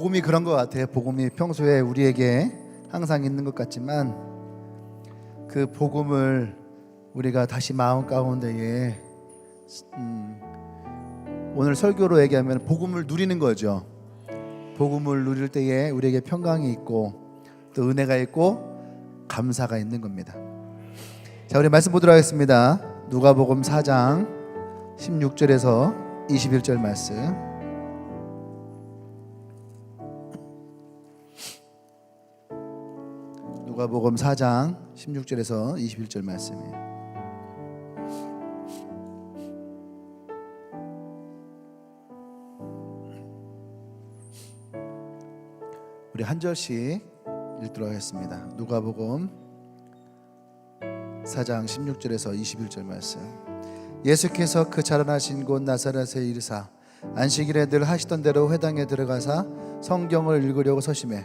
복음이 그런 것 같아요. 복음이 평소에 우리에게 항상 있는 것 같지만 그 복음을 우리가 다시 마음 가운데에 오늘 설교로 얘기하면 복음을 누리는 거죠. 복음을 누릴 때에 우리에게 평강이 있고 또 은혜가 있고 감사가 있는 겁니다. 자, 우리 말씀 보도록 하겠습니다. 누가복음 4장 16절에서 21절 말씀. 누가복음 4장 16절에서 21절 말씀이에요. 우리 한 절씩 읽도록 하겠습니다. 누가복음 4장 16절에서 21절 말씀. 예수께서 그 자라나신 곳 나사렛에 이르사 안식일에 늘 하시던 대로 회당에 들어가사 성경을 읽으려고 서심해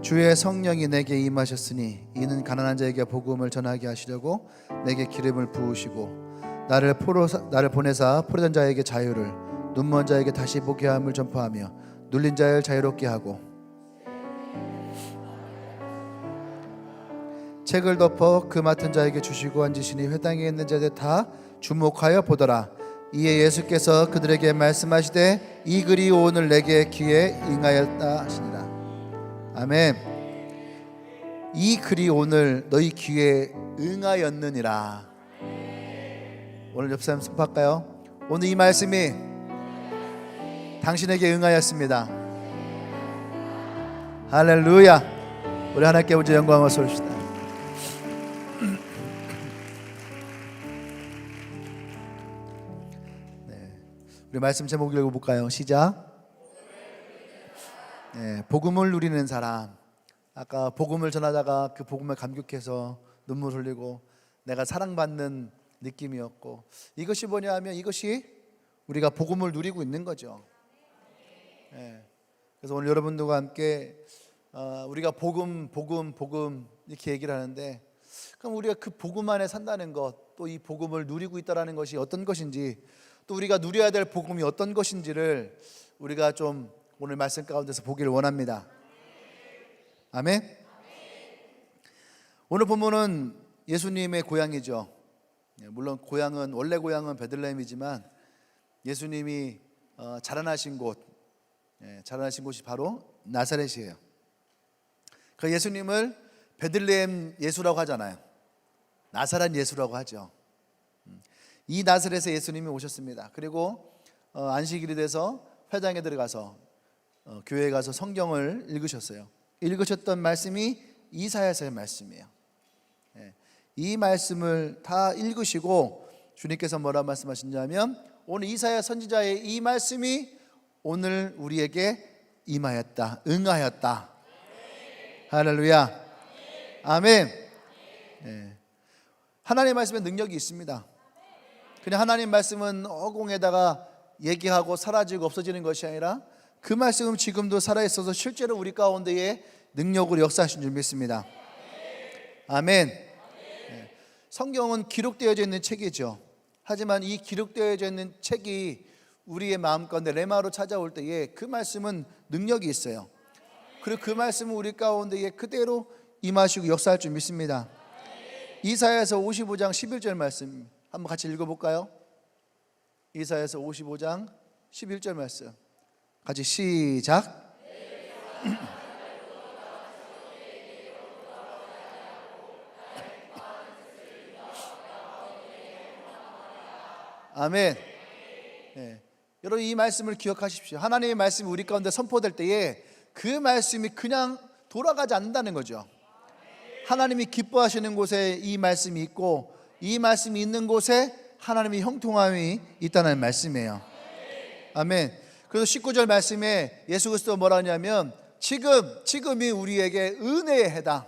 주의 성령이 내게 임하셨으니 이는 가난한 자에게 복음을 전하게 하시려고 내게 기름을 부으시고 나를 보내사 포로된 자에게 자유를 눈먼 자에게 다시 보게 함을 전파하며 눌린 자를 자유롭게 하고 책을 덮어 그 맡은 자에게 주시고 앉으시니 회당에 있는 자들 다 주목하여 보더라. 이에 예수께서 그들에게 말씀하시되 이 글이 오늘 내게 귀에 응하였다 하시니라. 아멘. 이 글이 오늘 너희 귀에 응하였느니라. 오늘 옆 사람 손할까요? 오늘 이 말씀이 당신에게 응하였습니다. 할렐루야. 우리 하나님께 우주 영광을 쏠시다. 네, 우리 말씀 제목 읽어볼까요? 시작. 네, 복음을 누리는 사람. 아까 복음을 전하다가 그 복음에 감격해서 눈물 흘리고 내가 사랑받는 느낌이었고, 이것이 뭐냐 하면 이것이 우리가 복음을 누리고 있는 거죠. 네, 그래서 오늘 여러분들과 함께 우리가 복음 이렇게 얘기를 하는데, 그럼 우리가 그 복음 안에 산다는 것, 또 이 복음을 누리고 있다는 것이 어떤 것인지, 또 우리가 누려야 될 복음이 어떤 것인지를 우리가 좀 오늘 말씀 가운데서 보기를 원합니다. 아멘. 오늘 본문은 예수님의 고향이죠. 물론 원래 고향은 베들레헴이지만 예수님이 자라나신 곳이 바로 나사렛이에요. 그 예수님을 베들레헴 예수라고 하잖아요. 나사렛 예수라고 하죠. 이 나사렛에 예수님이 오셨습니다. 그리고 안식일이 돼서 회당에 들어가서 교회에 가서 성경을 읽으셨어요. 읽으셨던 말씀이 이사야서의 말씀이에요. 이 말씀을 다 읽으시고 주님께서 뭐라 말씀하셨냐면 오늘 이사야 선지자의 이 말씀이 오늘 우리에게 임하였다, 응하였다. 할렐루야. 아멘. 하나님의 말씀에 능력이 있습니다. 그냥 하나님 말씀은 허공에다가 얘기하고 사라지고 없어지는 것이 아니라 그 말씀은 지금도 살아있어서 실제로 우리 가운데에 능력으로 역사하신 줄 믿습니다. 아멘. 성경은 기록되어져 있는 책이죠. 하지만 이 기록되어져 있는 책이 우리의 마음 가운데 레마로 찾아올 때에 그 말씀은 능력이 있어요. 그리고 그 말씀은 우리 가운데에 그대로 임하시고 역사할 줄 믿습니다. 이사야서 55장 11절 말씀 한번 같이 읽어볼까요? 이사야서 55장 11절 말씀 같이 시작. 아멘. 네. 여러분 이 말씀을 기억하십시오. 하나님의 말씀이 우리 가운데 선포될 때에 그 말씀이 그냥 돌아가지 않는다는 거죠. 하나님이 기뻐하시는 곳에 이 말씀이 있고 이 말씀이 있는 곳에 하나님의 형통함이 있다는 말씀이에요. 아멘. 그래서 19절 말씀에 예수 그리스도가 뭐라 하냐면 지금이 우리에게 은혜의 해다.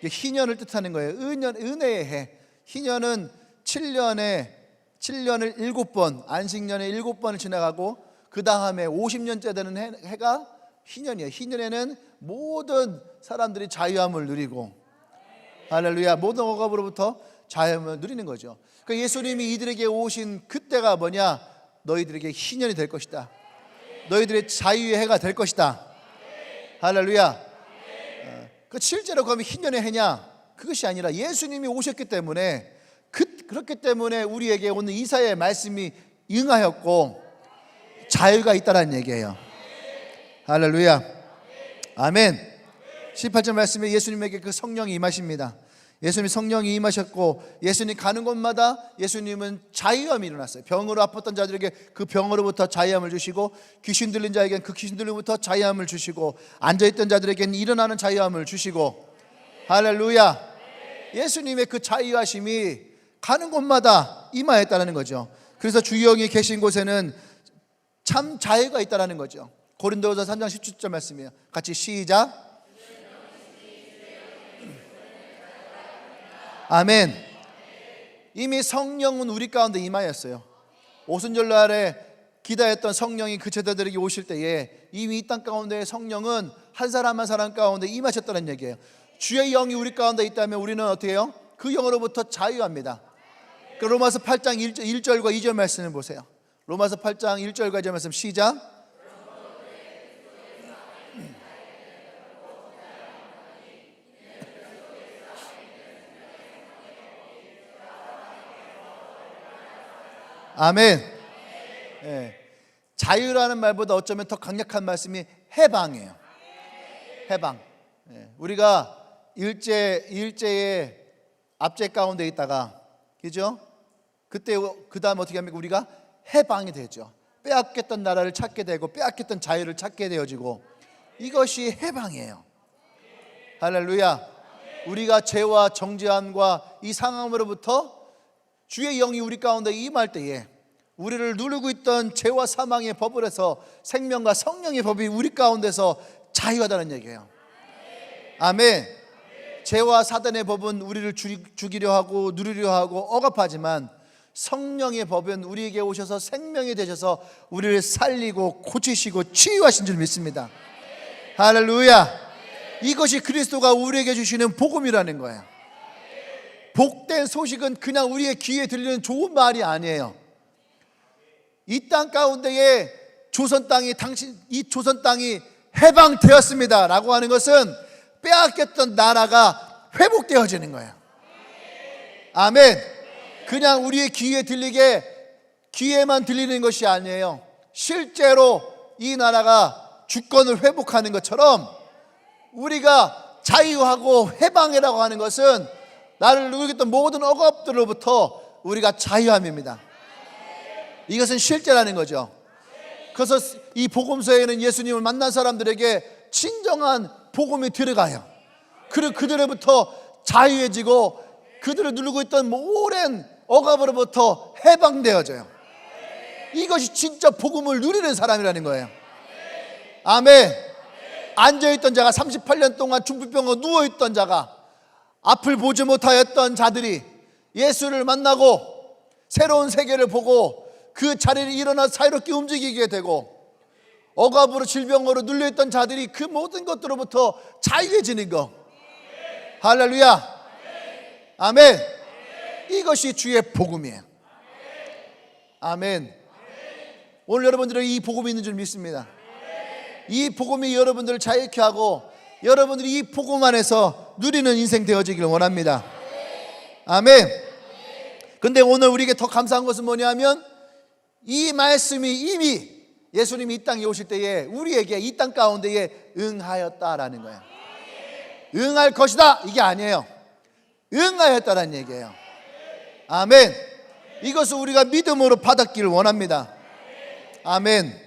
희년을 뜻하는 거예요. 은혜의 해. 희년은 7년을 7번, 안식년에 7번을 지나가고 그 다음에 50년째 되는 해가 희년이에요. 희년에는 모든 사람들이 자유함을 누리고 할렐루야, 모든 억압으로부터 자유함을 누리는 거죠. 그러니까 예수님이 이들에게 오신 그때가 뭐냐? 너희들에게 희년이 될 것이다. 너희들의 자유의 해가 될 것이다. 할렐루야. 실제로 그러면 희년의 해냐? 그것이 아니라 예수님이 오셨기 때문에 그렇기 때문에 우리에게 오늘 이사야의 말씀이 응하였고 자유가 있다는 얘기예요. 할렐루야. 아멘. 18절 말씀에 예수님에게 그 성령이 임하십니다. 예수님 성령이 임하셨고 예수님 가는 곳마다 예수님은 자유함이 일어났어요. 병으로 아팠던 자들에게 그 병으로부터 자유함을 주시고 귀신 들린 자에게는 그 귀신 들림부터 자유함을 주시고 앉아있던 자들에게는 일어나는 자유함을 주시고 할렐루야. 예수님의 그 자유하심이 가는 곳마다 임하였다는 거죠. 그래서 주 영이 계신 곳에는 참 자유가 있다는 거죠. 고린도후서 3장 17절 말씀이에요. 같이 시작. 아멘. 이미 성령은 우리 가운데 임하였어요. 오순절날에 기다렸던 성령이 그 제자들에게 오실 때에 이미 이 땅 가운데 성령은 한 사람 한 사람 가운데 임하셨다는 얘기예요. 주의 영이 우리 가운데 있다면 우리는 어떻게 해요? 그 영으로부터 자유합니다. 그 로마서 8장 1절과 2절 말씀을 보세요. 로마서 8장 1절과 2절 말씀 시작. 아멘. 네. 자유라는 말보다 어쩌면 더 강력한 말씀이 해방이에요. 해방. 네. 우리가 일제의 압제 가운데 있다가, 그죠? 그때 그 다음 어떻게 합니까? 우리가 해방이 되죠. 빼앗겼던 나라를 찾게 되고 빼앗겼던 자유를 찾게 되어지고, 이것이 해방이에요. 할렐루야. 우리가 죄와 정죄함과 이 상황으로부터 주의 영이 우리 가운데 임할 때에 우리를 누르고 있던 죄와 사망의 법을 해서 생명과 성령의 법이 우리 가운데서 자유하다는 얘기예요. 아멘. 죄와 사단의 법은 우리를 죽이려 하고 누리려 하고 억압하지만 성령의 법은 우리에게 오셔서 생명이 되셔서 우리를 살리고 고치시고 치유하신 줄 믿습니다. 할렐루야. 이것이 그리스도가 우리에게 주시는 복음이라는 거예요. 복된 소식은 그냥 우리의 귀에 들리는 좋은 말이 아니에요. 이 땅 가운데에 이 조선 땅이 해방되었습니다 라고 하는 것은 빼앗겼던 나라가 회복되어지는 거예요. 아멘. 그냥 우리의 귀에만 들리는 것이 아니에요. 실제로 이 나라가 주권을 회복하는 것처럼 우리가 자유하고 해방이라고 하는 것은 나를 누르겠던 모든 억압들로부터 우리가 자유함입니다. 이것은 실제라는 거죠. 그래서 이 복음서에는 예수님을 만난 사람들에게 진정한 복음이 들어가요. 그리고 그들로부터 자유해지고 그들을 누르고 있던 오랜 억압으로부터 해방되어져요. 이것이 진짜 복음을 누리는 사람이라는 거예요. 아멘. 앉아있던 자가 38년 동안 중풍병으로 누워있던 자가 앞을 보지 못하였던 자들이 예수를 만나고 새로운 세계를 보고 그 자리를 일어나 자유롭게 움직이게 되고 억압으로 질병으로 눌려있던 자들이 그 모든 것들로부터 자유해지는 거. 할렐루야. 아멘. 이것이 주의 복음이에요. 아멘. 오늘 여러분들은 이 복음이 있는 줄 믿습니다. 이 복음이 여러분들을 자유케 하고 여러분들이 이 복음 안에서 누리는 인생 되어지기를 원합니다. 아멘. 근데 오늘 우리에게 더 감사한 것은 뭐냐면 이 말씀이 이미 예수님이 이 땅에 오실 때에 우리에게 이 땅 가운데에 응하였다라는 거예요. 응할 것이다 이게 아니에요. 응하였다라는 얘기예요. 아멘. 이것을 우리가 믿음으로 받았기를 원합니다. 아멘.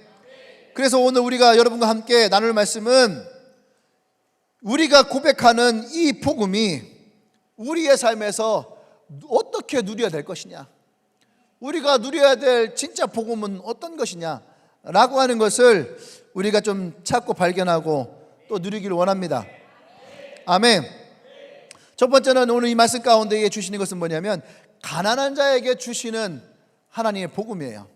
그래서 오늘 우리가 여러분과 함께 나눌 말씀은 우리가 고백하는 이 복음이 우리의 삶에서 어떻게 누려야 될 것이냐, 우리가 누려야 될 진짜 복음은 어떤 것이냐 라고 하는 것을 우리가 좀 찾고 발견하고 또 누리기를 원합니다. 아멘. 첫 번째는 오늘 이 말씀 가운데에 주시는 것은 뭐냐면 가난한 자에게 주시는 하나님의 복음이에요.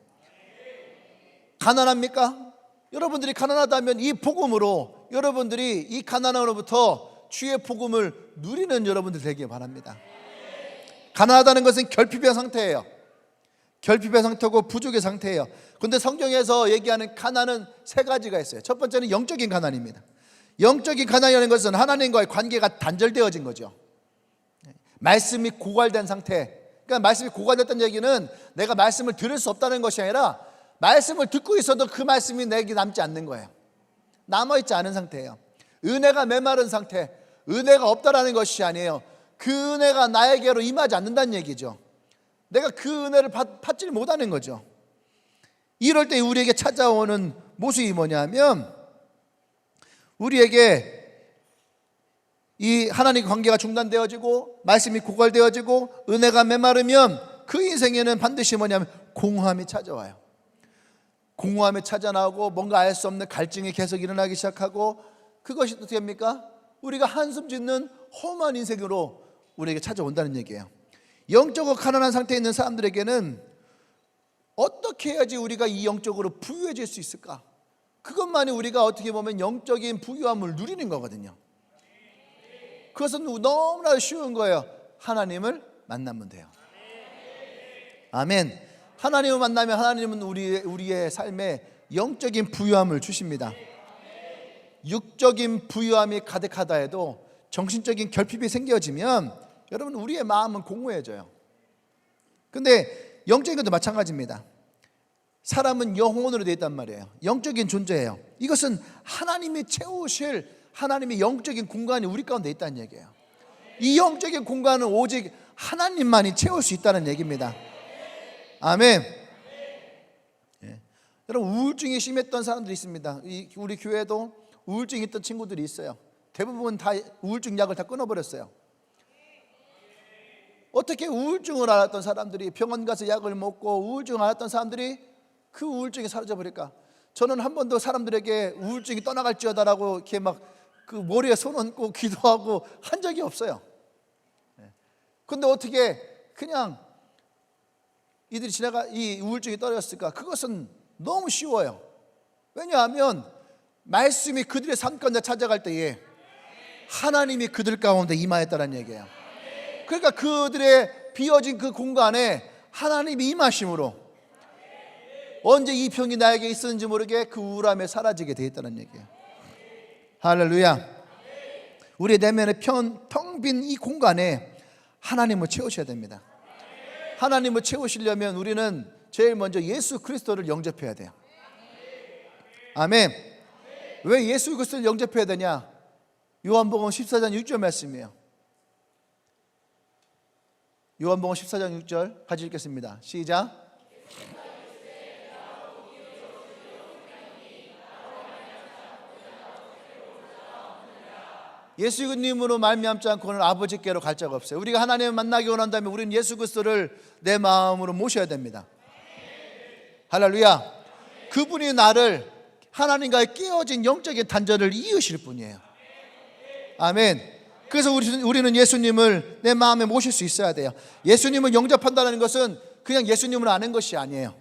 가난합니까? 여러분들이 가난하다면 이 복음으로 여러분들이 이 가난함으로부터 주의 복음을 누리는 여러분들 되길 바랍니다. 가난하다는 것은 결핍의 상태예요. 결핍의 상태고 부족의 상태예요. 그런데 성경에서 얘기하는 가난은 세 가지가 있어요. 첫 번째는 영적인 가난입니다. 영적인 가난이라는 것은 하나님과의 관계가 단절되어진 거죠. 말씀이 고갈된 상태. 그러니까 말씀이 고갈됐다는 얘기는 내가 말씀을 들을 수 없다는 것이 아니라 말씀을 듣고 있어도 그 말씀이 내게 남지 않는 거예요. 남아있지 않은 상태예요. 은혜가 메마른 상태. 은혜가 없다라는 것이 아니에요. 그 은혜가 나에게로 임하지 않는다는 얘기죠. 내가 그 은혜를 받지 못하는 거죠. 이럴 때 우리에게 찾아오는 모습이 뭐냐면, 우리에게 이 하나님과 관계가 중단되어지고 말씀이 고갈되어지고 은혜가 메마르면 그 인생에는 반드시 뭐냐면 공허함이 찾아와요. 공허함이 찾아나오고 뭔가 알 수 없는 갈증이 계속 일어나기 시작하고, 그것이 어떻게 됩니까? 우리가 한숨 짓는 험한 인생으로 우리에게 찾아온다는 얘기예요. 영적으로 가난한 상태에 있는 사람들에게는 어떻게 해야지 우리가 이 영적으로 부유해질 수 있을까? 그것만이 우리가 어떻게 보면 영적인 부유함을 누리는 거거든요. 그것은 너무나 쉬운 거예요. 하나님을 만나면 돼요. 아멘. 하나님을 만나면 하나님은 우리의 삶에 영적인 부유함을 주십니다. 육적인 부유함이 가득하다 해도 정신적인 결핍이 생겨지면 여러분, 우리의 마음은 공허해져요. 근데 영적인 것도 마찬가지입니다. 사람은 영혼으로 되어 있단 말이에요. 영적인 존재예요. 이것은 하나님이 채우실 하나님의 영적인 공간이 우리 가운데 있다는 얘기예요. 이 영적인 공간은 오직 하나님만이 채울 수 있다는 얘기입니다. 아멘. 예. 여러분, 우울증이 심했던 사람들이 있습니다. 우리 교회도 우울증이 있던 친구들이 있어요. 대부분 다 우울증 약을 다 끊어버렸어요. 어떻게 우울증을 앓았던 사람들이 병원 가서 약을 먹고 우울증을 앓았던 사람들이 그 우울증이 사라져 버릴까? 저는 한 번도 사람들에게 우울증이 떠나갈지어다라고 이렇게 막 그 머리에 손 얹고 기도하고 한 적이 없어요. 그런데 어떻게 그냥 이들이 이 우울증이 떨어졌을까? 그것은 너무 쉬워요. 왜냐하면 말씀이 그들의 삶 가운데 찾아갈 때에 하나님이 그들 가운데 임하였다는 얘기예요. 그러니까 그들의 비어진 그 공간에 하나님이 임하심으로 언제 이 병이 나에게 있었는지 모르게 그 우울함에 사라지게 되어 있다는 얘기예요. 할렐루야. 우리 내면의 텅 빈 이 공간에 하나님을 채우셔야 됩니다. 하나님을 채우시려면 우리는 제일 먼저 예수 그리스도를 영접해야 돼요. 아멘. 왜 예수 그리스도를 영접해야 되냐? 요한복음 14장 6절 말씀이에요. 요한복음 14장 6절 같이 읽겠습니다. 시작. 예수님으로 말미암지 않고는 아버지께로 갈 자가 없어요. 우리가 하나님을 만나기 원한다면 우리는 예수 그리스도를 내 마음으로 모셔야 됩니다. 할렐루야. 그분이 나를 하나님과의 깨어진 영적인 단절을 이으실 분이에요. 아멘. 그래서 우리는 예수님을 내 마음에 모실 수 있어야 돼요. 예수님을 영접한다는 것은 그냥 예수님을 아는 것이 아니에요.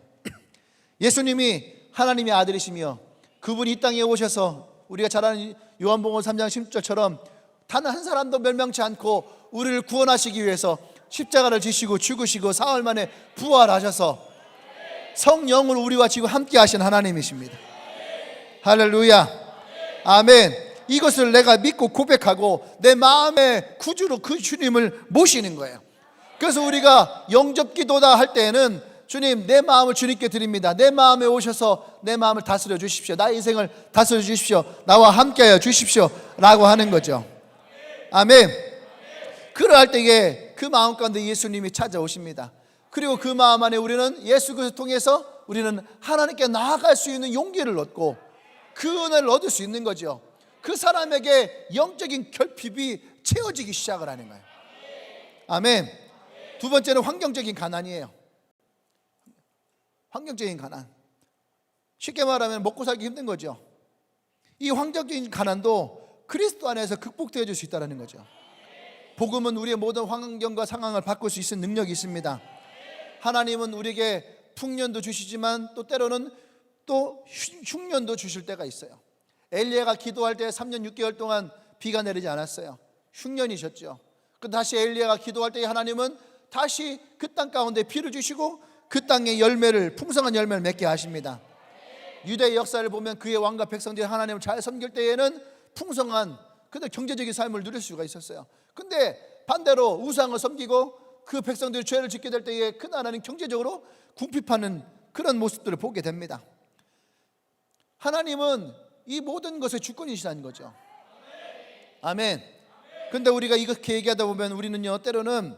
예수님이 하나님의 아들이시며 그분이 이 땅에 오셔서 우리가 잘 아는 요한복음 3장 10절처럼 단 한 사람도 멸망치 않고 우리를 구원하시기 위해서 십자가를 지시고 죽으시고 사흘 만에 부활하셔서 성령을 우리와 지금 함께 하신 하나님이십니다. 할렐루야. 아멘. 이것을 내가 믿고 고백하고 내 마음의 구주로 그 주님을 모시는 거예요. 그래서 우리가 영접 기도다 할 때에는 주님, 내 마음을 주님께 드립니다. 내 마음에 오셔서 내 마음을 다스려 주십시오. 나의 인생을 다스려 주십시오. 나와 함께하여 주십시오 라고 하는 거죠. 아멘. 그러할 때에 그 마음 가운데 예수님이 찾아오십니다. 그리고 그 마음 안에 우리는 예수 그리스도를 통해서 우리는 하나님께 나아갈 수 있는 용기를 얻고 그 은혜를 얻을 수 있는 거죠. 그 사람에게 영적인 결핍이 채워지기 시작을 하는 거예요. 아멘. 두 번째는 환경적인 가난이에요. 환경적인 가난. 쉽게 말하면 먹고 살기 힘든 거죠. 이 환경적인 가난도 그리스도 안에서 극복되어질 수 있다는 거죠. 복음은 우리의 모든 환경과 상황을 바꿀 수 있는 능력이 있습니다. 하나님은 우리에게 풍년도 주시지만 또 때로는 또 흉년도 주실 때가 있어요. 엘리야가 기도할 때 3년 6개월 동안 비가 내리지 않았어요. 흉년이셨죠. 그 다시 엘리야가 기도할 때 하나님은 다시 그 땅 가운데 비를 주시고 그 땅의 열매를, 풍성한 열매를 맺게 하십니다. 유대의 역사를 보면 그의 왕과 백성들이 하나님을 잘 섬길 때에는 풍성한 근데 경제적인 삶을 누릴 수가 있었어요. 근데 반대로 우상을 섬기고 그 백성들이 죄를 짓게 될 때에 그 나라는 경제적으로 궁핍하는 그런 모습들을 보게 됩니다. 하나님은 이 모든 것의 주권이시라는 거죠. 아멘. 근데 우리가 이렇게 얘기하다 보면 우리는요, 때로는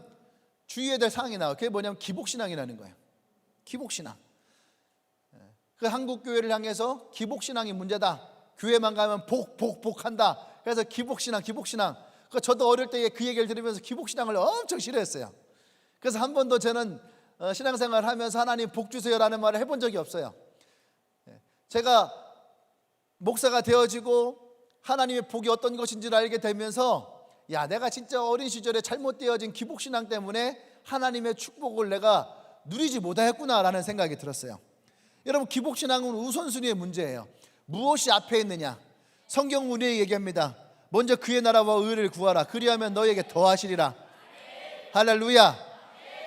주의해야 될 사항이 나와요. 그게 뭐냐면 기복신앙이라는 거예요. 기복신앙. 그 한국 교회를 향해서 기복신앙이 문제다. 교회만 가면 복한다. 그래서 기복신앙. 저도 어릴 때 그 얘기를 들으면서 기복신앙을 엄청 싫어했어요. 그래서 한 번도 저는 신앙생활을 하면서 하나님 복 주세요라는 말을 해본 적이 없어요. 제가 목사가 되어지고 하나님의 복이 어떤 것인지를 알게 되면서 야, 내가 진짜 어린 시절에 잘못되어진 기복신앙 때문에 하나님의 축복을 내가 누리지 못하였구나라는 생각이 들었어요. 여러분, 기복신앙은 우선순위의 문제예요. 무엇이 앞에 있느냐. 성경 우리에게 얘기합니다. 먼저 그의 나라와 의를 구하라. 그리하면 너에게 더하시리라. 할렐루야.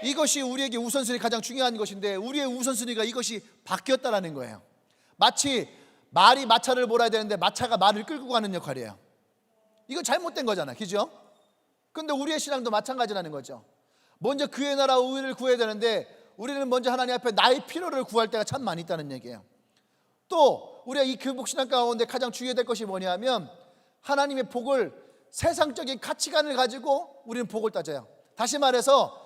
이것이 우리에게 우선순위 가장 중요한 것인데 우리의 우선순위가 이것이 바뀌었다라는 거예요. 마치 말이 마차를 몰아야 되는데 마차가 말을 끌고 가는 역할이에요. 이건 잘못된 거잖아, 그죠? 근데 우리의 신앙도 마찬가지라는 거죠. 먼저 그의 나라와 의를 구해야 되는데 우리는 먼저 하나님 앞에 나의 필요를 구할 때가 참 많이 있다는 얘기예요. 또 우리가 이 기복신앙 가운데 가장 주의해야 될 것이 뭐냐면 하나님의 복을 세상적인 가치관을 가지고 우리는 복을 따져요. 다시 말해서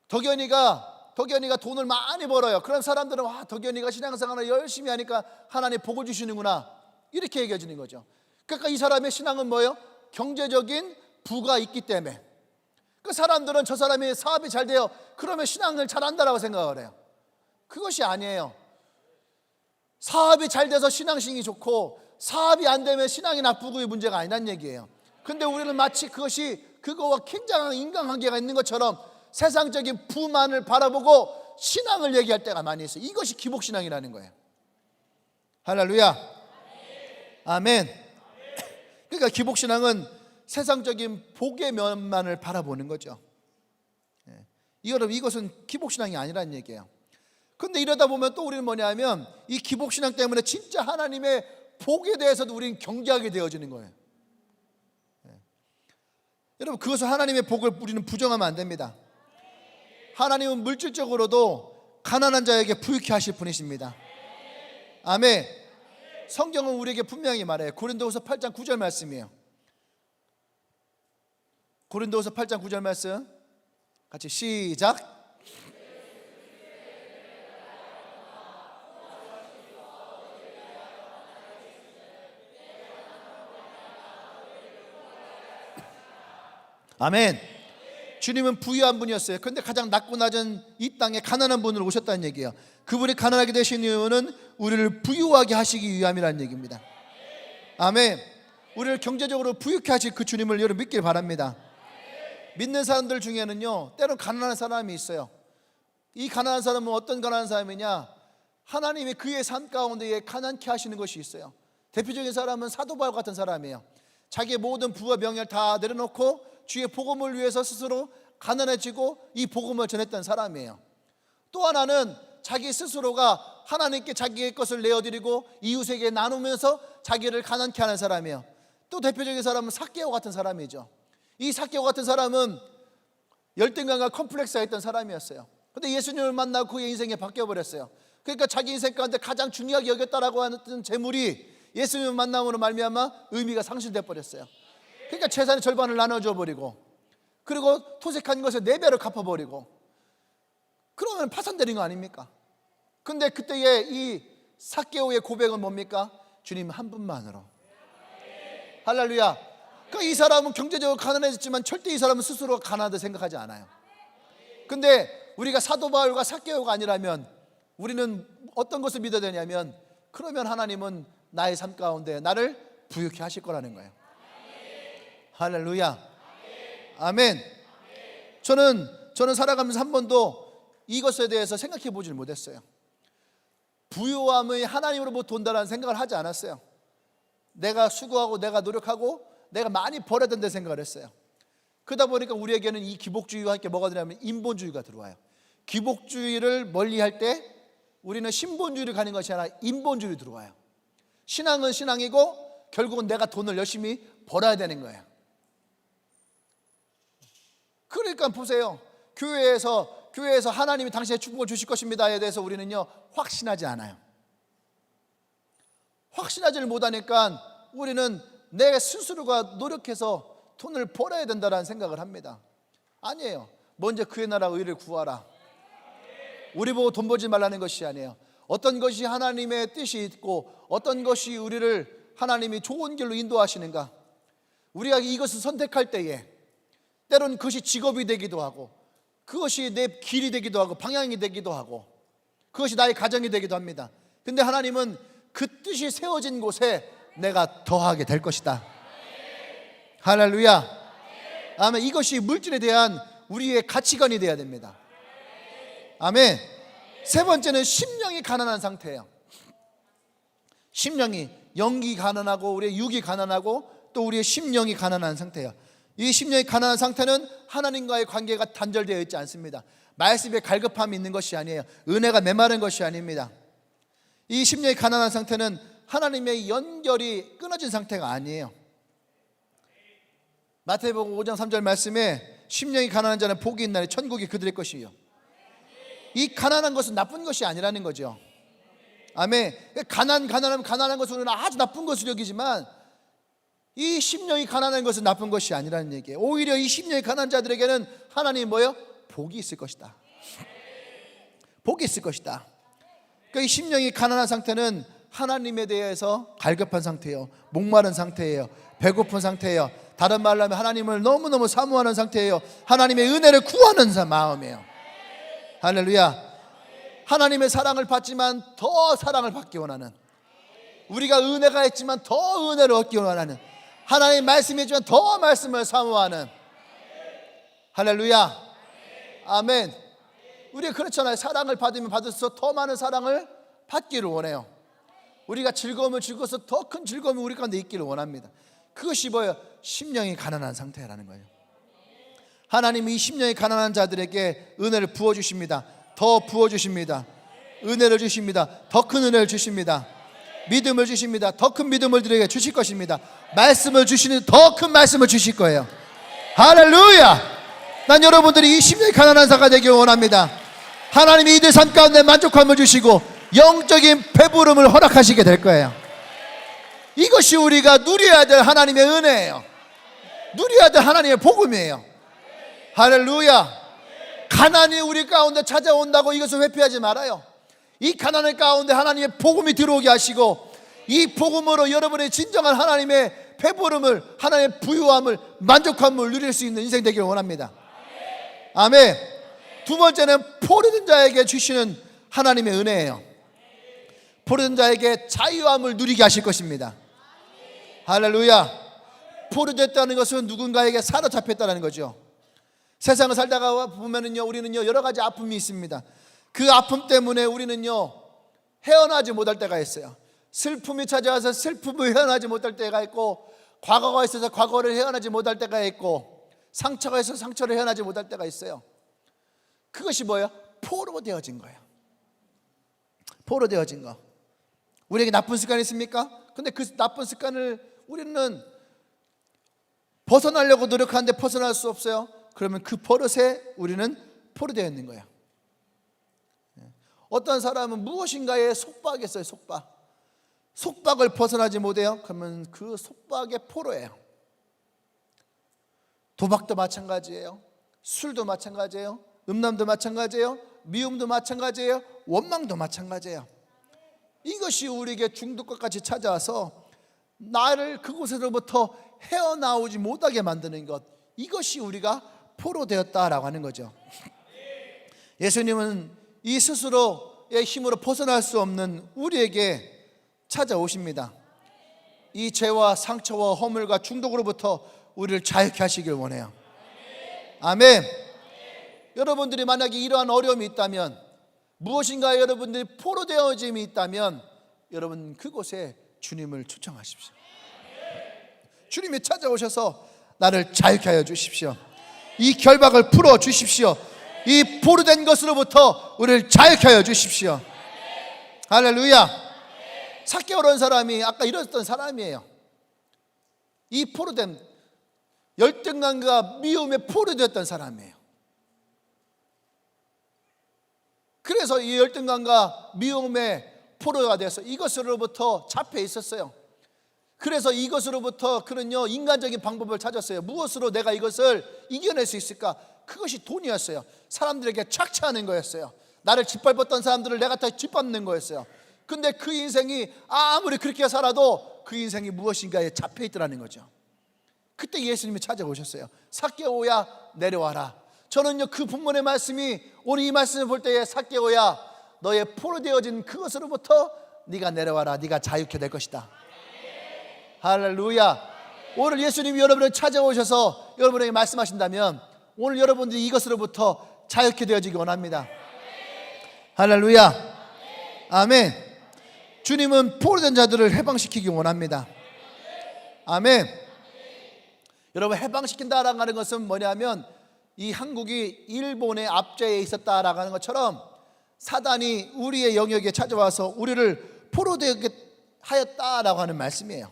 덕연이가 돈을 많이 벌어요. 그런 사람들은 와, 덕연이가 신앙생활을 열심히 하니까 하나님 복을 주시는구나, 이렇게 얘기해 주는 거죠. 그러니까 이 사람의 신앙은 뭐예요? 경제적인 부가 있기 때문에. 그 사람들은 저 사람이 사업이 잘 돼요, 그러면 신앙을 잘한다라고 생각을 해요. 그것이 아니에요. 사업이 잘 돼서 신앙심이 좋고 사업이 안 되면 신앙이 나쁘고의 문제가 아니란 얘기예요. 근데 우리는 마치 그거와 굉장한 인간관계가 있는 것처럼 세상적인 부만을 바라보고 신앙을 얘기할 때가 많이 있어요. 이것이 기복신앙이라는 거예요. 할렐루야. 아멘. 그러니까 기복신앙은 세상적인 복의 면만을 바라보는 거죠. 여러분, 이것은 기복신앙이 아니라는 얘기예요. 근데 이러다 보면 또 우리는 뭐냐면 이 기복신앙 때문에 진짜 하나님의 복에 대해서도 우리는 경계하게 되어지는 거예요. 여러분, 그것을 하나님의 복을 우리는 부정하면 안 됩니다. 하나님은 물질적으로도 가난한 자에게 부유케 하실 분이십니다. 아멘. 성경은 우리에게 분명히 말해요. 고린도후서 8장 9절 말씀이에요. 고린도후서 8장 9절 말씀 같이 시작. 아멘. 주님은 부유한 분이었어요. 그런데 가장 낮고 낮은 이 땅에 가난한 분으로 오셨다는 얘기예요. 그분이 가난하게 되신 이유는 우리를 부유하게 하시기 위함이라는 얘기입니다. 아멘. 우리를 경제적으로 부유케 하실 그 주님을 여러분 믿길 바랍니다. 믿는 사람들 중에는요, 때론 가난한 사람이 있어요. 이 가난한 사람은 어떤 가난한 사람이냐? 하나님이 그의 삶 가운데에 가난케 하시는 것이 있어요. 대표적인 사람은 사도 바울 같은 사람이에요. 자기의 모든 부와 명예를 다 내려놓고 주의 복음을 위해서 스스로 가난해지고 이 복음을 전했던 사람이에요. 또 하나는 자기 스스로가 하나님께 자기의 것을 내어드리고 이웃에게 나누면서 자기를 가난케 하는 사람이에요. 또 대표적인 사람은 삭개오 같은 사람이죠. 이 삭개오 같은 사람은 열등감과 컴플렉스가 있던 사람이었어요. 그런데 예수님을 만나고 그의 인생이 바뀌어버렸어요. 그러니까 자기 인생 가운데 가장 중요하게 여겼다라고 하는 재물이 예수님을 만남으로 말미암아 의미가 상실돼 버렸어요. 그러니까 재산의 절반을 나눠줘 버리고, 그리고 토색한 것을 4배로 갚아버리고, 그러면 파산되는 거 아닙니까? 근데 그때의 이 삭개오의 고백은 뭡니까? 주님 한 분만으로. 할렐루야. 그러니까 이 사람은 경제적으로 가난해졌지만 절대 이 사람은 스스로 가난하다 생각하지 않아요. 근데 우리가 사도 바울과 삭개오가 아니라면 우리는 어떤 것을 믿어야 되냐면, 그러면 하나님은 나의 삶 가운데 나를 부유케 하실 거라는 거예요. 할렐루야. 아멘. 저는 살아가면서 한 번도 이것에 대해서 생각해 보질 못했어요. 부유함이 하나님으로부터 온다는 생각을 하지 않았어요. 내가 수고하고 내가 노력하고 내가 많이 벌어야 된다는 생각을 했어요. 그러다 보니까 우리에게는 이 기복주의와 함께 뭐가 되냐면 인본주의가 들어와요. 기복주의를 멀리할 때 우리는 신본주의를 가는 것이 아니라 인본주의로 들어와요. 신앙은 신앙이고 결국은 내가 돈을 열심히 벌어야 되는 거예요. 그러니까 보세요. 교회에서 하나님이 당신의 축복을 주실 것입니다에 대해서 우리는요 확신하지 않아요. 확신하지를 못하니까 우리는 내 스스로가 노력해서 돈을 벌어야 된다는 생각을 합니다. 아니에요. 먼저 그의 나라와 의를 구하라. 우리 보고 돈 벌지 말라는 것이 아니에요. 어떤 것이 하나님의 뜻이 있고 어떤 것이 우리를 하나님이 좋은 길로 인도하시는가, 우리가 이것을 선택할 때에 때로는 그것이 직업이 되기도 하고 그것이 내 길이 되기도 하고 방향이 되기도 하고 그것이 나의 가정이 되기도 합니다. 근데 하나님은 그 뜻이 세워진 곳에 내가 더하게 될 것이다. 할렐루야. 아멘. 이것이 물질에 대한 우리의 가치관이 되어야 됩니다. 아멘. 세 번째는 심령이 가난한 상태예요. 심령이, 영이 가난하고 우리의 육이 가난하고 또 우리의 심령이 가난한 상태예요. 이 심령이 가난한 상태는 하나님과의 관계가 단절되어 있지 않습니다. 말씀에 갈급함이 있는 것이 아니에요. 은혜가 메마른 것이 아닙니다. 이 심령이 가난한 상태는 하나님의 연결이 끊어진 상태가 아니에요. 마태복음 5장 3절 말씀에 심령이 가난한 자는 복이 있나니 천국이 그들의 것이요. 이 가난한 것은 나쁜 것이 아니라는 거죠. 아멘. 가난하면 가난한 것은 우리는 아주 나쁜 것으로 여기지만 이 심령이 가난한 것은 나쁜 것이 아니라는 얘기예요. 오히려 이 심령이 가난한 자들에게는 하나님이 뭐예요? 복이 있을 것이다. 복이 있을 것이다. 그러니까 이 심령이 가난한 상태는 하나님에 대해서 갈급한 상태예요. 목마른 상태예요. 배고픈 상태예요. 다른 말로 하면 하나님을 너무너무 사모하는 상태예요. 하나님의 은혜를 구하는 마음이에요. 할렐루야. 하나님의 사랑을 받지만 더 사랑을 받기 원하는, 우리가 은혜가 있지만 더 은혜를 얻기 원하는, 하나님의 말씀이 있지만 더 말씀을 사모하는. 할렐루야. 아멘. 우리가 그렇잖아요. 사랑을 받으면 받을수록 더 많은 사랑을 받기를 원해요. 우리가 즐거움을 즐거워서 더 큰 즐거움이 우리 가운데 있기를 원합니다. 그것이 뭐예요? 심령이 가난한 상태라는 거예요. 하나님이 이 심령이 가난한 자들에게 은혜를 부어주십니다. 더 부어주십니다. 은혜를 주십니다. 더 큰 은혜를 주십니다. 믿음을 주십니다. 더 큰 믿음을 들에게 주실 것입니다. 말씀을 주시는 더 큰 말씀을 주실 거예요. 할렐루야. 난 여러분들이 이 심령이 가난한 자가 되길 원합니다. 하나님이 이들 삶 가운데 만족함을 주시고 영적인 배부름을 허락하시게 될 거예요. 이것이 우리가 누려야 될 하나님의 은혜예요. 누려야 될 하나님의 복음이에요. 할렐루야. 가난이 우리 가운데 찾아온다고 이것을 회피하지 말아요. 이 가난의 가운데 하나님의 복음이 들어오게 하시고 이 복음으로 여러분의 진정한 하나님의 배부름을, 하나님의 부유함을, 만족함을 누릴 수 있는 인생 되기를 원합니다. 아멘. 두 번째는 포로된 자에게 주시는 하나님의 은혜예요. 포로된 자에게 자유함을 누리게 하실 것입니다. 할렐루야. 포로됐다는 것은 누군가에게 사로잡혔다는 거죠. 세상을 살다가 보면은요, 우리는요 여러 가지 아픔이 있습니다. 그 아픔 때문에 우리는요 헤어나지 못할 때가 있어요. 슬픔이 찾아와서 슬픔을 헤어나지 못할 때가 있고, 과거가 있어서 과거를 헤어나지 못할 때가 있고, 상처가 있어서 상처를 헤어나지 못할 때가 있어요. 그것이 뭐예요? 포로 되어진 거예요. 포로 되어진 거. 우리에게 나쁜 습관이 있습니까? 근데 그 나쁜 습관을 우리는 벗어나려고 노력하는데 벗어날 수 없어요. 그러면 그 버릇에 우리는 포로되어 있는 거예요. 어떤 사람은 무엇인가에 속박했어요. 속박을 벗어나지 못해요. 그러면 그 속박의 포로예요. 도박도 마찬가지예요. 술도 마찬가지예요. 음란도 마찬가지예요. 미움도 마찬가지예요. 원망도 마찬가지예요. 이것이 우리에게 중독과 같이 찾아와서 나를 그곳에서부터 헤어나오지 못하게 만드는 것, 이것이 우리가 포로되었다라고 하는 거죠. 예수님은 이 스스로의 힘으로 벗어날 수 없는 우리에게 찾아오십니다. 이 죄와 상처와 허물과 중독으로부터 우리를 자유케 하시길 원해요. 아멘. 여러분들이 만약에 이러한 어려움이 있다면, 무엇인가 여러분들이 포로되어짐이 있다면, 여러분 그곳에 주님을 초청하십시오. 주님이 찾아오셔서 나를 자유케 하여 주십시오. 이 결박을 풀어 주십시오. 이 포로된 것으로부터 우리를 자유케 하여 주십시오. 할렐루야. 삭개오라는 사람이 아까 이랬던 사람이에요. 이 포로된 열등감과 미움에 포로되었던 사람이에요. 그래서 이 열등감과 미움에 포로가 돼서 이것으로부터 잡혀 있었어요. 그래서 이것으로부터 그는요 인간적인 방법을 찾았어요. 무엇으로 내가 이것을 이겨낼 수 있을까? 그것이 돈이었어요. 사람들에게 착취하는 거였어요. 나를 짓밟았던 사람들을 내가 다 짓밟는 거였어요. 근데 그 인생이 아무리 그렇게 살아도 그 인생이 무엇인가에 잡혀 있더라는 거죠. 그때 예수님이 찾아오셨어요. 삭개오야 내려와라. 저는요 그 본문의 말씀이 오늘 이 말씀을 볼 때에 삭개오야 너의 포로되어진 그것으로부터 네가 내려와라. 네가 자유케 될 것이다. 할렐루야. 오늘 예수님이 여러분을 찾아오셔서 여러분에게 말씀하신다면 오늘 여러분들이 이것으로부터 자유케 되어지기 원합니다. 할렐루야. 아멘. 주님은 포로된 자들을 해방시키기 원합니다. 아멘. 여러분 해방시킨다라고 하는 것은 뭐냐면 이 한국이 일본의 압제에 있었다라고 하는 것처럼 사단이 우리의 영역에 찾아와서 우리를 포로되게 하였다라고 하는 말씀이에요.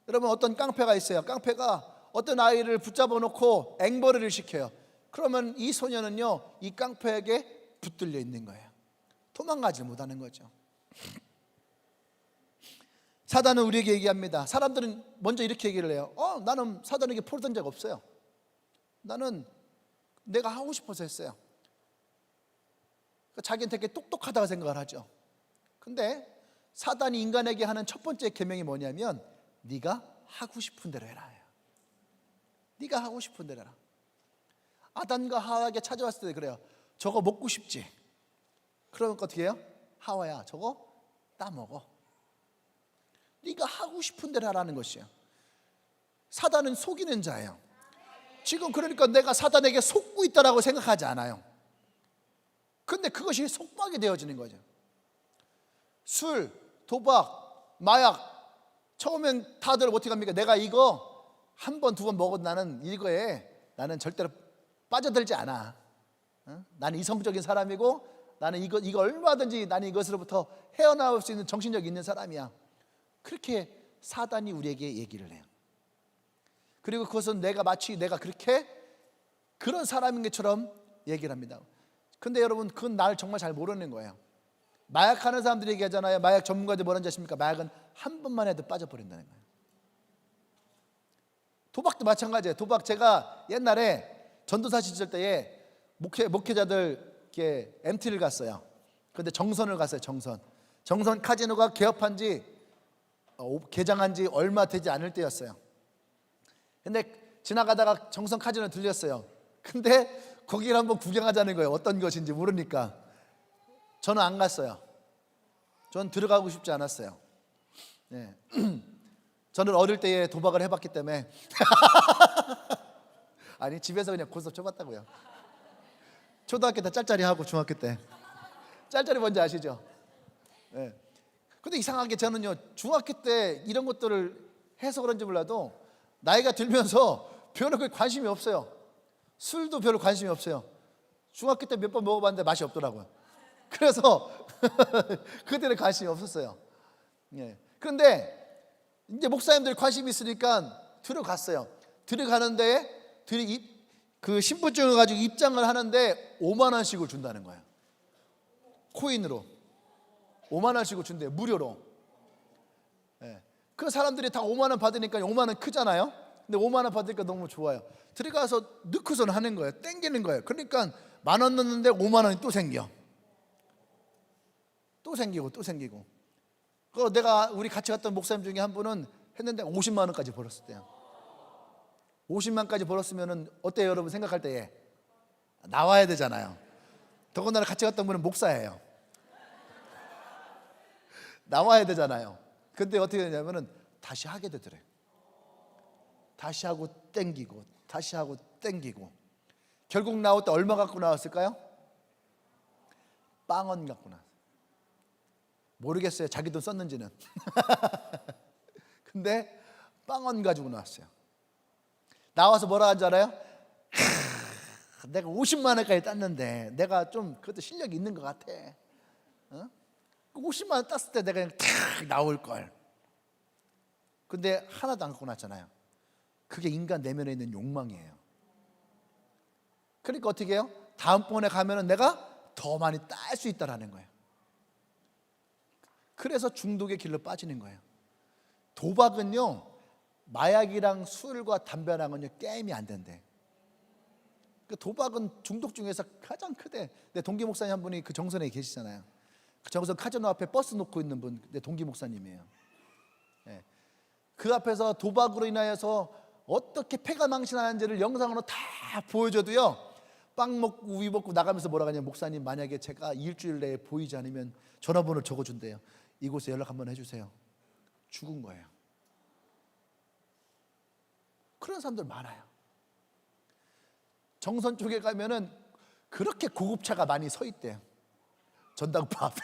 여러분 어떤 깡패가 있어요. 깡패가 어떤 아이를 붙잡아 놓고 앵벌이를 시켜요. 그러면 이 소녀는요 이 깡패에게 붙들려 있는 거예요. 도망가지 못하는 거죠. 사단은 우리에게 얘기합니다. 사람들은 먼저 이렇게 얘기를 해요. 나는 사단에게 포로된 적 없어요. 나는 내가 하고 싶어서 했어요. 자기는 되게 똑똑하다고 생각을 하죠. 근데 사단이 인간에게 하는 첫 번째 계명이 뭐냐면 네가 하고 싶은 대로 해라. 네가 하고 싶은 대로 해라. 아담과 하와에게 찾아왔을 때 그래요. 저거 먹고 싶지? 그러니까 어떻게 해요? 하와야 저거 따먹어. 네가 하고 싶은 대로 하라는 것이에요. 사단은 속이는 자예요. 지금 그러니까 내가 사단에게 속고 있다라고 생각하지 않아요. 근데 그것이 속박이 되어지는 거죠. 술, 도박, 마약. 처음엔 다들 어떻게 합니까? 내가 이거 한 번, 두 번 먹어도 나는 이거에 나는 절대로 빠져들지 않아. 나는 이성적인 사람이고 나는 이거 얼마든지 나는 이것으로부터 헤어나올 수 있는 정신력이 있는 사람이야. 그렇게 사단이 우리에게 얘기를 해요. 그리고 그것은 마치 내가 그렇게 그런 사람인 것처럼 얘기를 합니다. 근데 여러분 그건 나를 정말 잘 모르는 거예요. 마약하는 사람들이 얘기하잖아요. 마약 전문가들 뭐라는지 아십니까? 마약은 한 번만 해도 빠져버린다는 거예요. 도박도 마찬가지예요. 도박 제가 옛날에 전도사 시절 때에 목회자들 이렇게 MT를 갔어요. 그런데 정선을 갔어요. 정선 카지노가 개장한 지 얼마 되지 않을 때였어요. 근데 지나가다가 정선 카지노 들렸어요. 근데 거기를 한번 구경하자는 거예요. 어떤 것인지 모르니까. 저는 안 갔어요. 저는 들어가고 싶지 않았어요. 네. 저는 어릴 때에 도박을 해봤기 때문에 아니 집에서 그냥 고스톱 쳐봤다고요. 초등학교 때 짤짤이 하고 중학교 때 짤짤이 뭔지 아시죠? 네. 근데 이상하게 저는요 중학교 때 이런 것들을 해서 그런지 몰라도 나이가 들면서 별로 관심이 없어요. 술도 별로 관심이 없어요. 중학교 때 몇 번 먹어봤는데 맛이 없더라고요. 그래서 그때는 관심이 없었어요. 예. 그런데 이제 목사님들 관심이 있으니까 들어갔어요. 들어가는데 그 신분증을 가지고 입장을 하는데 5만 원씩을 준다는 거예요. 코인으로 5만 원씩을 준대요. 무료로. 예. 그 사람들이 다 5만 원 받으니까 5만 원 크잖아요. 근데 5만 원 받으니까 너무 좋아요. 들어가서 넣고선 하는 거예요. 땡기는 거예요. 그러니까 10,000원 넣는데 5만 원이 또 생겨. 또 생기고. 우리 같이 갔던 목사님 중에 한 분은 했는데 50만 원까지 벌었을 때요. 50만까지 벌었으면은 어때요, 여러분 생각할 때에 나와야 되잖아요. 더군다나 같이 갔던 분은 목사예요. 나와야 되잖아요. 근데 어떻게 되냐면은 다시 하게 되더래요. 다시 하고 땡기고 다시 하고 땡기고 결국 나올 때 얼마 갖고 나왔을까요? 빵원 갖고 나왔어요. 모르겠어요. 자기 돈 썼는지는. 근데 빵원 가지고 나왔어요. 나와서 뭐라 하는지 알아요? 내가 50만 원까지 땄는데 내가 좀 그래도 실력이 있는 것 같아. 50만 원 땄을 때 내가 그냥 탁 나올 걸. 근데 하나도 안 갖고 났잖아요. 그게 인간 내면에 있는 욕망이에요. 그러니까 어떻게 해요? 다음번에 가면은 내가 더 많이 딸 수 있다라는 거예요. 그래서 중독의 길로 빠지는 거예요. 도박은요, 마약이랑 술과 담배랑은요 게임이 안 된대. 그 도박은 중독 중에서 가장 크대. 내 동기 목사님 한 분이 그 정선에 계시잖아요. 그 정선 카지노 앞에 버스 놓고 있는 분, 내 동기 목사님이에요. 네. 그 앞에서 도박으로 인하여서 어떻게 패가 망신하는지를 영상으로 다 보여줘도요, 빵 먹고 우유 먹고 나가면서 뭐라고 하냐면, 목사님 만약에 제가 일주일 내에 보이지 않으면 전화번호를 적어준대요. 이곳에 연락 한번 해주세요. 죽은 거예요. 그런 사람들 많아요. 정선 쪽에 가면은 그렇게 고급차가 많이 서 있대요. 전당포 앞에.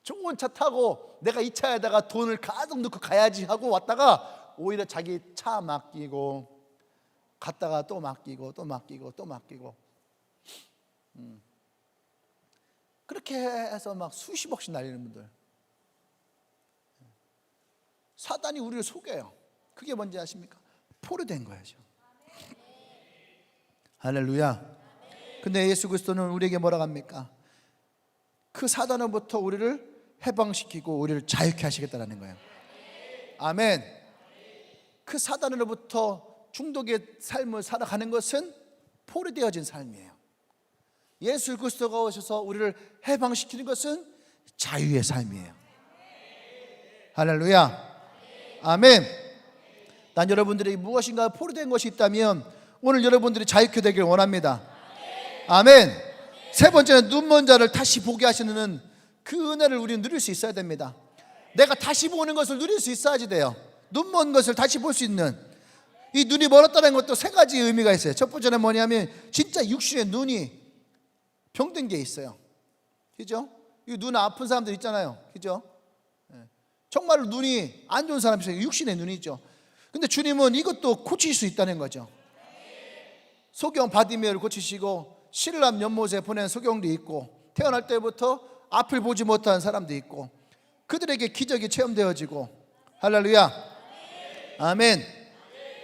좋은 차 타고 내가 이 차에다가 돈을 가득 넣고 가야지 하고 왔다가 오히려 자기 차 맡기고 갔다가 또 맡기고 또 맡기고 또 맡기고 그렇게 해서 막 수십억씩 날리는 분들. 사단이 우리를 속여요. 그게 뭔지 아십니까? 포로된 거야죠. 할렐루야. 근데 예수 그리스도는 우리에게 뭐라고 합니까? 그 사단으로부터 우리를 해방시키고 우리를 자유케 하시겠다는 거예요. 아멘. 그 사단으로부터 중독의 삶을 살아가는 것은 포로되어진 삶이에요. 예수 그리스도가 오셔서 우리를 해방시키는 것은 자유의 삶이에요. 할렐루야. 아멘. 난 여러분들이 무엇인가 포로된 것이 있다면 오늘 여러분들이 자유케 되길 원합니다. 아멘. 세 번째는 눈먼 자를 다시 보게 하시는 그 은혜를 우리는 누릴 수 있어야 됩니다. 내가 다시 보는 것을 누릴 수 있어야지 돼요. 눈먼 것을 다시 볼 수 있는, 이 눈이 멀었다는 것도 세 가지 의미가 있어요. 첫 번째는 뭐냐면 진짜 육신의 눈이 병든 게 있어요. 그죠? 이 눈 아픈 사람들 있잖아요. 그죠? 정말로 눈이 안 좋은 사람이 있어요. 육신의 눈이죠. 근데 주님은 이것도 고칠 수 있다는 거죠. 소경 바디메어를 고치시고 신람 연못에 보낸 소경도 있고, 태어날 때부터 앞을 보지 못한 사람도 있고, 그들에게 기적이 체험되어지고. 할렐루야. 아멘.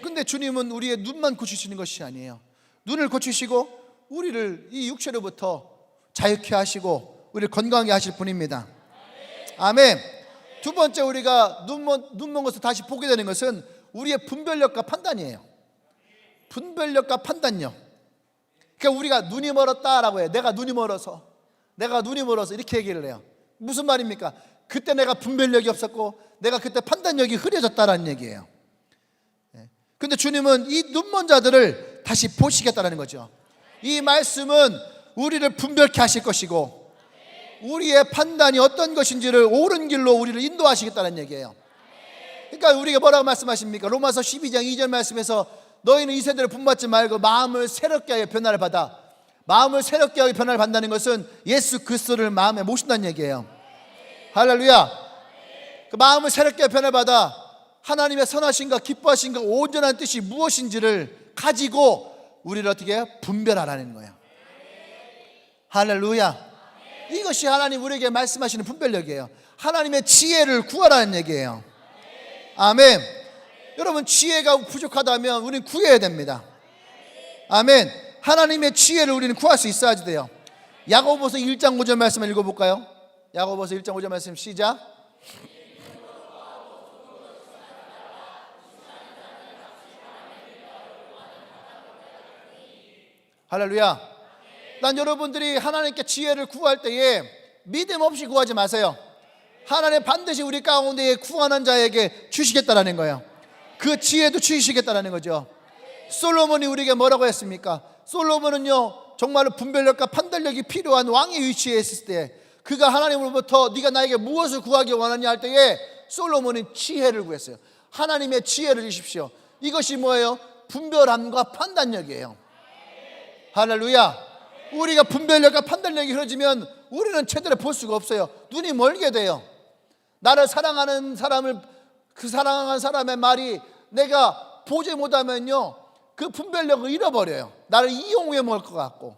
근데 주님은 우리의 눈만 고치시는 것이 아니에요. 눈을 고치시고 우리를 이 육체로부터 자유케 하시고 우리를 건강하게 하실 분입니다. 아멘. 두 번째, 우리가 눈먼 것을 다시 보게 되는 것은 우리의 분별력과 판단이에요. 분별력과 판단력. 그러니까 우리가 눈이 멀었다라고 해요. 내가 눈이 멀어서 이렇게 얘기를 해요. 무슨 말입니까? 그때 내가 분별력이 없었고 내가 그때 판단력이 흐려졌다라는 얘기예요. 근데 주님은 이 눈먼 자들을 다시 보시겠다는 거죠. 이 말씀은 우리를 분별케 하실 것이고 우리의 판단이 어떤 것인지를 옳은 길로 우리를 인도하시겠다는 얘기예요. 그러니까 우리가 뭐라고 말씀하십니까? 로마서 12장 2절 말씀에서 너희는 이 세대를 본받지 말고 마음을 새롭게 하여 변화를 받아. 마음을 새롭게 하여 변화를 받는다는 것은 예수 그리스도를 마음에 모신다는 얘기예요. 할렐루야. 그 마음을 새롭게 하여 변화를 받아 하나님의 선하신가 기뻐하신가 온전한 뜻이 무엇인지를 가지고 우리를 어떻게 해요? 분별하라는 거예요. 할렐루야. 이것이 하나님 우리에게 말씀하시는 분별력이에요. 하나님의 지혜를 구하라는 얘기예요. 아멘. 여러분, 지혜가 부족하다면 우리는 구해야 됩니다. 아멘. 하나님의 지혜를 우리는 구할 수 있어야지 돼요. 야고보서 1장 5절 말씀을 읽어볼까요? 야고보서 1장 5절 말씀 시작. 할렐루야. 난 여러분들이 하나님께 지혜를 구할 때에 믿음 없이 구하지 마세요. 하나님 반드시 우리 가운데 구하는 자에게 주시겠다라는 거예요. 그 지혜도 주시겠다라는 거죠. 솔로몬이 우리에게 뭐라고 했습니까? 솔로몬은요 정말로 분별력과 판단력이 필요한 왕의 위치에 있을 때 그가 하나님으로부터 네가 나에게 무엇을 구하기 원하냐 할 때에 솔로몬은 지혜를 구했어요. 하나님의 지혜를 주십시오. 이것이 뭐예요? 분별함과 판단력이에요. 할렐루야. 우리가 분별력과 판단력이 흐려지면 우리는 제대로 볼 수가 없어요. 눈이 멀게 돼요. 나를 사랑하는 사람을, 그 사랑하는 사람의 말이 내가 보지 못하면요 그 분별력을 잃어버려요. 나를 이용해 먹을 것 같고.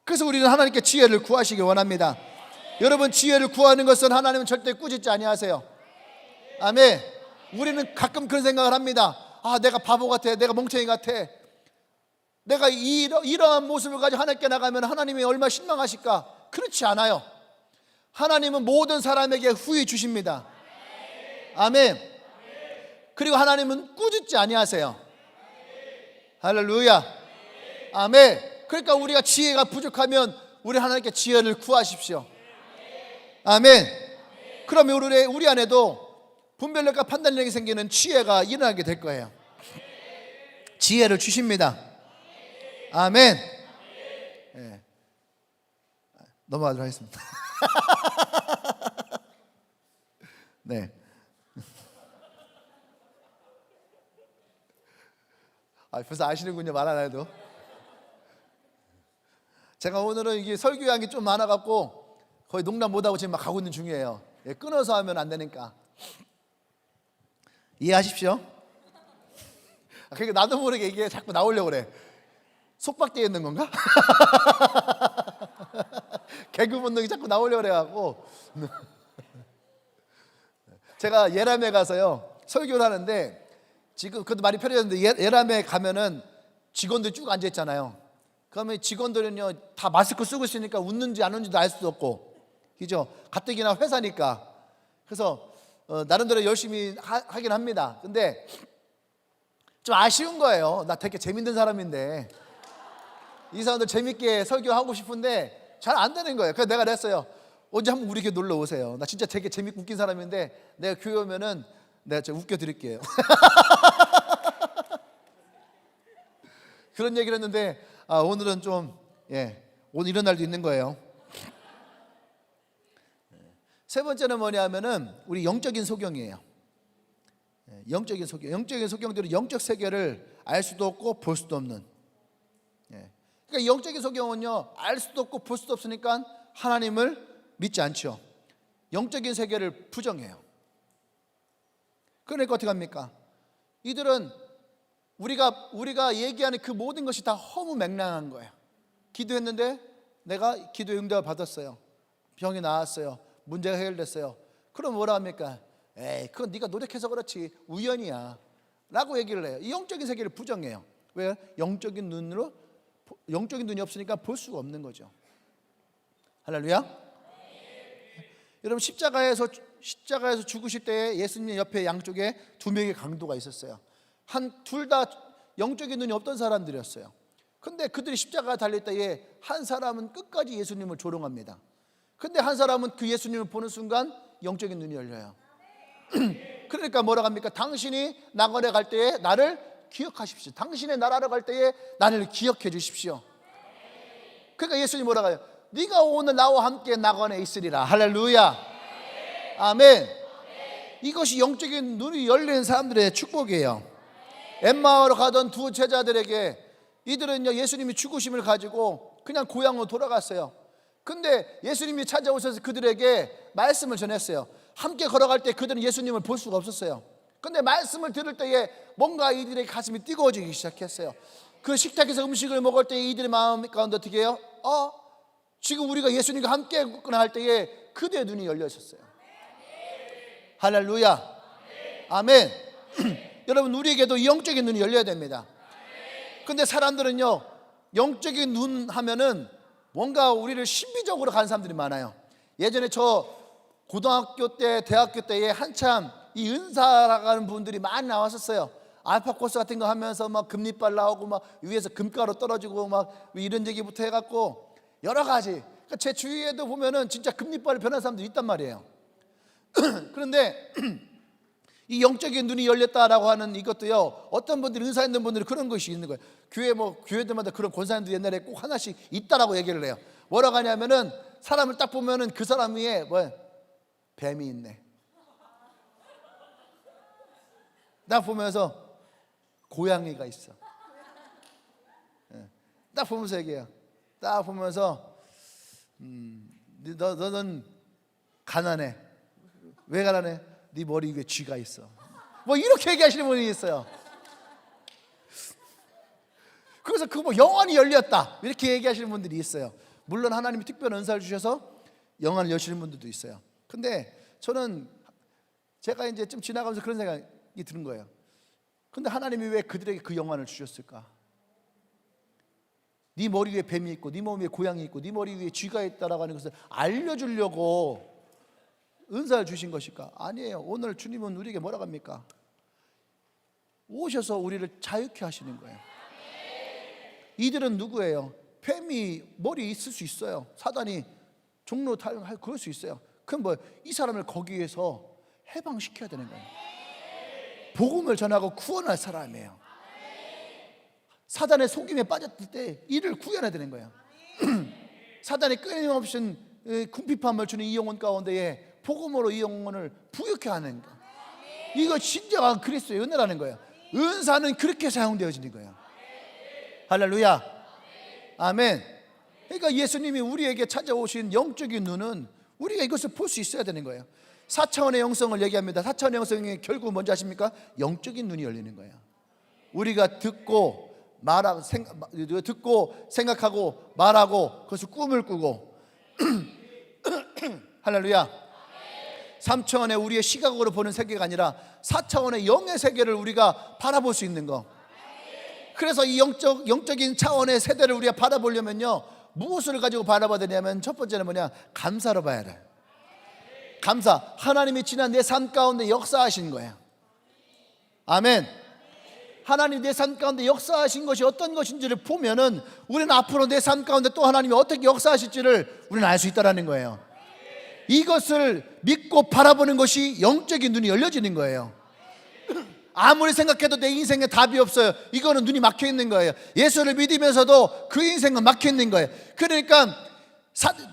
그래서 우리는 하나님께 지혜를 구하시길 원합니다. 여러분, 지혜를 구하는 것은 하나님은 절대 꾸짖지 아니하세요. 아멘. 우리는 가끔 그런 생각을 합니다. 아, 내가 바보 같아, 내가 멍청이 같아, 내가 이러한 모습을 가지고 하나님께 나가면 하나님이 얼마나 실망하실까? 그렇지 않아요. 하나님은 모든 사람에게 후히 주십니다. 아멘. 그리고 하나님은 꾸짖지 아니하세요. 할렐루야. 아멘. 그러니까 우리가 지혜가 부족하면 우리 하나님께 지혜를 구하십시오. 아멘. 그러면 우리 안에도 분별력과 판단력이 생기는 지혜가 일어나게 될 거예요. 지혜를 주십니다. 아멘. 네. 넘어가도록 하겠습니다. 네. 벌써 아시는군요, 말 안 해도. 제가 오늘은 이게 설교량이 좀 많아갖고 거의 농담 못하고 지금 막 가고 있는 중이에요. 끊어서 하면 안 되니까 이해하십시오. 그러니까 나도 모르게 이게 자꾸 나오려고 그래. 속박되어 있는 건가? 개그 본능이 자꾸 나오려고 그래갖고 제가 예람에 가서요 설교를 하는데, 지금 그것도 많이 편해졌는데, 예람에 가면은 직원들 쭉 앉아있잖아요. 그러면 직원들은요 다 마스크 쓰고 있으니까 웃는지 안 웃는지도 알 수도 없고, 그죠? 가뜩이나 회사니까. 그래서 나름대로 열심히 하긴 합니다. 근데 좀 아쉬운 거예요. 나 되게 재밌는 사람인데 이 사람들 재밌게 설교하고 싶은데 잘 안 되는 거예요. 그래서 내가 그랬어요. 언제 한번 우리 교회 놀러 오세요. 나 진짜 되게 재밌고 웃긴 사람인데 내가 교회 오면은 내가 좀 웃겨드릴게요. 그런 얘기를 했는데 오늘은 좀 오늘 이런 날도 있는 거예요. 세 번째는 뭐냐면은 우리 영적인 소경이에요. 영적인 소경. 영적인 소경들은 영적 세계를 알 수도 없고 볼 수도 없는. 그러니까 영적인 소경은요 알 수도 없고 볼 수도 없으니까 하나님을 믿지 않죠. 영적인 세계를 부정해요. 그러니까 어떻게 합니까? 이들은 우리가 얘기하는 그 모든 것이 다 허무맹랑한 거예요. 기도했는데 내가 기도의 응답을 받았어요. 병이 나았어요. 문제가 해결됐어요. 그럼 뭐라 합니까? 에이, 그건 네가 노력해서 그렇지, 우연이야 라고 얘기를 해요. 이 영적인 세계를 부정해요. 왜? 영적인 눈이 없으니까 볼 수가 없는 거죠. 할렐루야. 여러분, 십자가에서 죽으실 때 예수님 옆에 양쪽에 두 명의 강도가 있었어요. 둘 다 영적인 눈이 없던 사람들이었어요. 근데 그들이 십자가에 달릴 때에 한 사람은 끝까지 예수님을 조롱합니다. 근데 한 사람은 그 예수님을 보는 순간 영적인 눈이 열려요. 그러니까 뭐라고 합니까? 당신이 낙원에 갈 때에 나를 기억하십시오. 당신의 나라로 갈 때에 나를 기억해 주십시오. 그러니까 예수님이 뭐라고 해요? 네가 오늘 나와 함께 낙원에 있으리라. 할렐루야. 아멘. 이것이 영적인 눈이 열린 사람들의 축복이에요. 엠마오로 가던 두 제자들에게 이들은요 예수님이 죽으심을 가지고 그냥 고향으로 돌아갔어요. 근데 예수님이 찾아오셔서 그들에게 말씀을 전했어요. 함께 걸어갈 때 그들은 예수님을 볼 수가 없었어요. 근데 말씀을 들을 때에 뭔가 이들의 가슴이 뜨거워지기 시작했어요. 그 식탁에서 음식을 먹을 때 이들의 마음 가운데 어떻게 해요? 지금 우리가 예수님과 함께 있구나 할 때에 그들의 눈이 열려 있었어요. 할렐루야. 아멘. 여러분, 우리에게도 영적인 눈이 열려야 됩니다. 근데 사람들은요 영적인 눈 하면은 뭔가 우리를 신비적으로 가는 사람들이 많아요. 예전에 저 고등학교 때 대학교 때에 한참 이 은사라는 분들이 많이 나왔었어요. 알파 코스 같은 거 하면서 막 금리빨 나오고 막 위에서 금가루 떨어지고 막 이런 얘기부터 해갖고 여러 가지. 그러니까 제 주위에도 보면은 진짜 금리빨을 변한 사람들이 있단 말이에요. 그런데 이 영적인 눈이 열렸다라고 하는 이것도요 어떤 분들이 은사 있는 분들이 그런 것이 있는 거예요. 교회들마다 그런 권사님들 옛날에 꼭 하나씩 있다라고 얘기를 해요. 뭐라고 하냐면은 사람을 딱 보면은 그 사람 위에 뱀이 있네. 딱 보면서 고양이가 있어. 딱 보면서 얘기해요. 딱 보면서 너는 가난해. 왜 가난해? 네 머리 위에 쥐가 있어. 뭐 이렇게 얘기하시는 분이 있어요. 그래서 그거 뭐 영안이 열렸다 이렇게 얘기하시는 분들이 있어요. 물론 하나님이 특별한 은사를 주셔서 영안을 여시는 분들도 있어요. 근데 저는 제가 이제 좀 지나가면서 그런 생각이 드는 거예요. 근데 하나님이 왜 그들에게 그 영안을 주셨을까? 네 머리 위에 뱀이 있고 네 몸 위에 고양이 있고 네 머리 위에 쥐가 있다라고 하는 것을 알려주려고 은사를 주신 것일까? 아니에요. 오늘 주님은 우리에게 뭐라고 합니까? 오셔서 우리를 자유케 하시는 거예요. 이들은 누구예요? 뱀이 머리에 있을 수 있어요. 사단이 종로 탈할 그럴 수 있어요. 그럼 뭐 이 사람을 거기에서 해방시켜야 되는 거예요. 복음을 전하고 구원할 사람이에요. 사단의 속임에 빠졌을 때 이를 구해야 되는 거예요. 사단이 끊임없이 궁핍함을 주는 이 영혼 가운데에 복음으로 이 영혼을 부유케 하는 거. 이거 진정한 그리스도의 은혜라는 거예요. 은사는 그렇게 사용되어지는 거예요. 할렐루야. 아멘. 그러니까 예수님이 우리에게 찾아오신 영적인 눈은 우리가 이것을 볼 수 있어야 되는 거예요. 4차원의 영성을 얘기합니다. 4차원의 영성이 결국 뭔지 아십니까? 영적인 눈이 열리는 거예요. 우리가 듣고 말하고 생각하고 말하고 그것을 꿈을 꾸고 할렐루야. 3차원의 우리의 시각으로 보는 세계가 아니라 4차원의 영의 세계를 우리가 바라볼 수 있는 거. 그래서 이 영적인 차원의 세대를 우리가 바라보려면요, 무엇을 가지고 바라봐야 되냐면 첫 번째는 뭐냐? 감사로 봐야 돼. 감사. 하나님이 지난 내 삶 가운데 역사하신 거예요. 아멘. 하나님 내 삶 가운데 역사하신 것이 어떤 것인지를 보면은 우리는 앞으로 내 삶 가운데 또 하나님이 어떻게 역사하실지를 우리는 알 수 있다는 거예요. 이것을 믿고 바라보는 것이 영적인 눈이 열려지는 거예요. 아무리 생각해도 내 인생에 답이 없어요. 이거는 눈이 막혀 있는 거예요. 예수를 믿으면서도 그 인생은 막혀 있는 거예요. 그러니까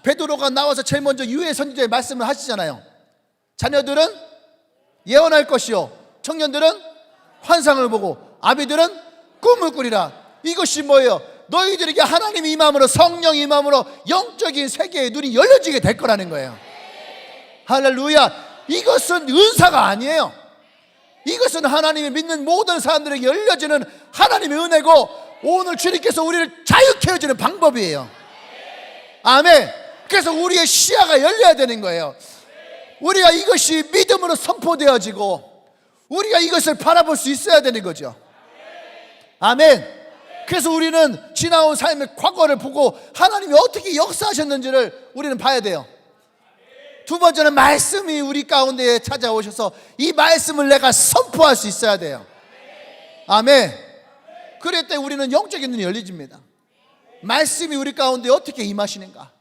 베드로가 나와서 제일 먼저 유해 선지자의 말씀을 하시잖아요. 자녀들은 예언할 것이요, 청년들은 환상을 보고 아비들은 꿈을 꾸리라. 이것이 뭐예요? 너희들에게 하나님이 임함으로, 성령이 임함으로 영적인 세계의 눈이 열려지게 될 거라는 거예요. 할렐루야. 이것은 은사가 아니에요. 이것은 하나님이 믿는 모든 사람들에게 열려지는 하나님의 은혜고, 오늘 주님께서 우리를 자유케 해주는 방법이에요. 아멘. 그래서 우리의 시야가 열려야 되는 거예요. 우리가 이것이 믿음으로 선포되어지고 우리가 이것을 바라볼 수 있어야 되는 거죠. 아멘. 그래서 우리는 지나온 삶의 과거를 보고 하나님이 어떻게 역사하셨는지를 우리는 봐야 돼요. 두 번째는 말씀이 우리 가운데에 찾아오셔서 이 말씀을 내가 선포할 수 있어야 돼요. 아멘. 그럴 때 우리는 영적인 눈이 열려집니다. 말씀이 우리 가운데 어떻게 임하시는가.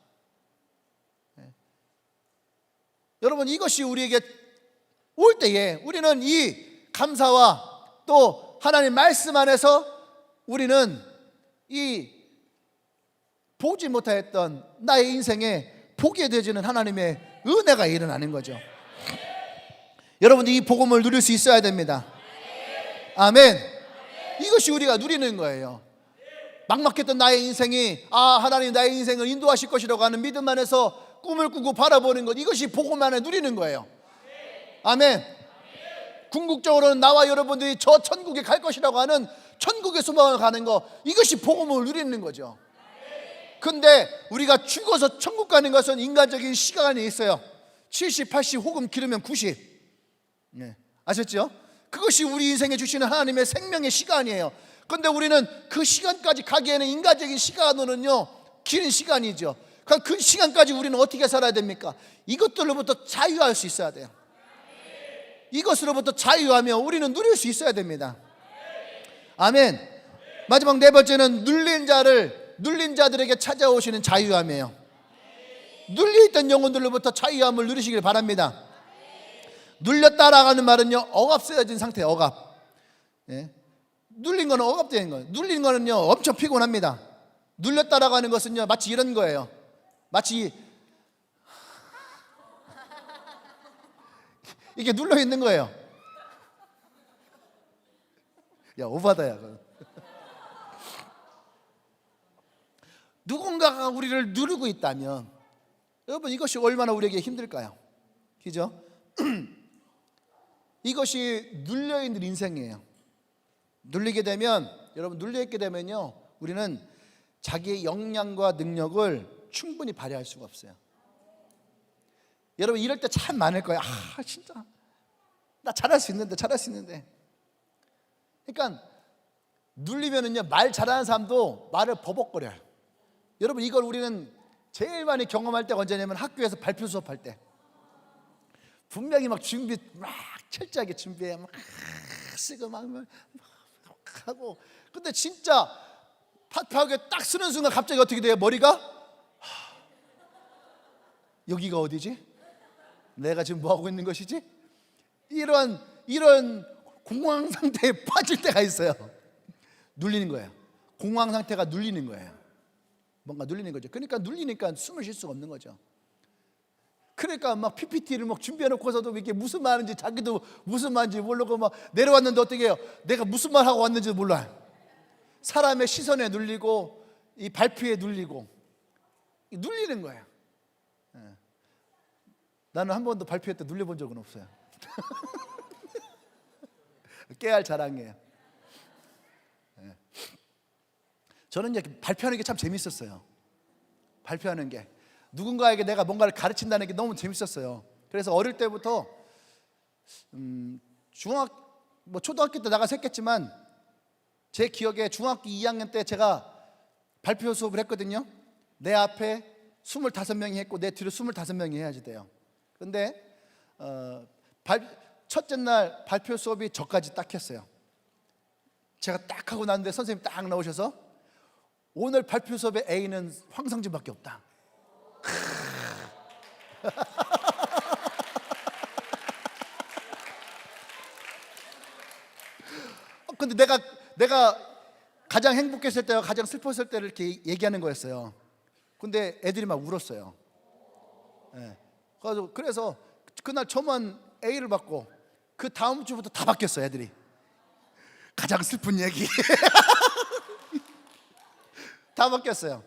여러분, 이것이 우리에게 올 때에 우리는 이 감사와 또 하나님 말씀 안에서 우리는 이 보지 못했던 나의 인생에 보게 되어지는 하나님의 은혜가 일어나는 거죠. 여러분, 이 복음을 누릴 수 있어야 됩니다. 아멘. 이것이 우리가 누리는 거예요. 막막했던 나의 인생이 하나님 나의 인생을 인도하실 것이라고 하는 믿음 안에서 꿈을 꾸고 바라보는 것, 이것이 복음 안에 누리는 거예요. 아멘. 궁극적으로는 나와 여러분들이 저 천국에 갈 것이라고 하는 천국의 소망을 가는 것, 이것이 복음을 누리는 거죠. 근데 우리가 죽어서 천국 가는 것은 인간적인 시간이 있어요. 70, 80 혹은 길으면 90. 아셨죠? 그것이 우리 인생에 주시는 하나님의 생명의 시간이에요. 근데 우리는 그 시간까지 가기에는 인간적인 시간으로는요, 긴 시간이죠. 그 시간까지 우리는 어떻게 살아야 됩니까? 이것들로부터 자유할 수 있어야 돼요. 이것으로부터 자유하며 우리는 누릴 수 있어야 됩니다. 아멘. 마지막 네 번째는 눌린 자들에게 찾아오시는 자유함이에요. 눌려있던 영혼들로부터 자유함을 누리시길 바랍니다. 눌렸다라고 하는 말은요, 억압되어진 상태예요. 억압. 눌린 거는 억압되는 거예요. 눌린 거는요, 엄청 피곤합니다. 눌렸다라고 하는 것은요, 마치 이런 거예요. 마치 이게 눌러 있는 거예요. 야, 오바다, 야. 누군가가 우리를 누르고 있다면, 여러분, 이것이 얼마나 우리에게 힘들까요? 그죠? 이것이 눌려있는 인생이에요. 눌리게 되면, 여러분, 눌려있게 되면요, 우리는 자기의 역량과 능력을 충분히 발휘할 수가 없어요. 여러분 이럴 때 참 많을 거예요. 진짜 나 잘할 수 있는데. 그러니까 눌리면은요, 말 잘하는 사람도 말을 버벅거려요. 여러분 이걸 우리는 제일 많이 경험할 때가 언제냐면 학교에서 발표 수업할 때. 분명히 막 준비 막 철저하게 준비해 막 쓰고 막 하고, 근데 진짜 발표하게 딱 쓰는 순간 갑자기 어떻게 돼요? 머리가 여기가 어디지? 내가 지금 뭐 하고 있는 것이지? 이런 공황 상태에 빠질 때가 있어요. 눌리는 거예요. 공황 상태가 눌리는 거예요. 뭔가 눌리는 거죠. 그러니까 눌리니까 숨을 쉴 수가 없는 거죠. 그러니까 막 PPT를 막 준비해 놓고서도 이게 무슨 말인지 자기도 무슨 말인지 모르고 막 내려왔는데 어떻게 해요? 내가 무슨 말 하고 왔는지도 몰라요. 사람의 시선에 눌리고 이 발표에 눌리고 눌리는 거예요. 나는 한 번도 발표회 때 눌려본 적은 없어요. 깨알 자랑이에요. 저는 이제 발표하는 게 참 재밌었어요. 발표하는 게 누군가에게 내가 뭔가를 가르친다는 게 너무 재밌었어요. 그래서 어릴 때부터 초등학교 때 나가서 했겠지만 제 기억에 중학교 2학년 때 제가 발표 수업을 했거든요. 내 앞에 25명이 했고 내 뒤로 25명이 해야지 돼요. 근데 첫째 날 발표 수업이 저까지 딱 했어요. 제가 딱 하고 났는데 선생님 딱 나오셔서 오늘 발표 수업의 A는 황성진밖에 없다. 근데 내가 가장 행복했을 때와 가장 슬펐을 때를 이렇게 얘기하는 거였어요. 근데 애들이 막 울었어요. 그래서 그날 저만 A를 받고 그 다음 주부터 다 바뀌었어요. 애들이 가장 슬픈 얘기 다 바뀌었어요.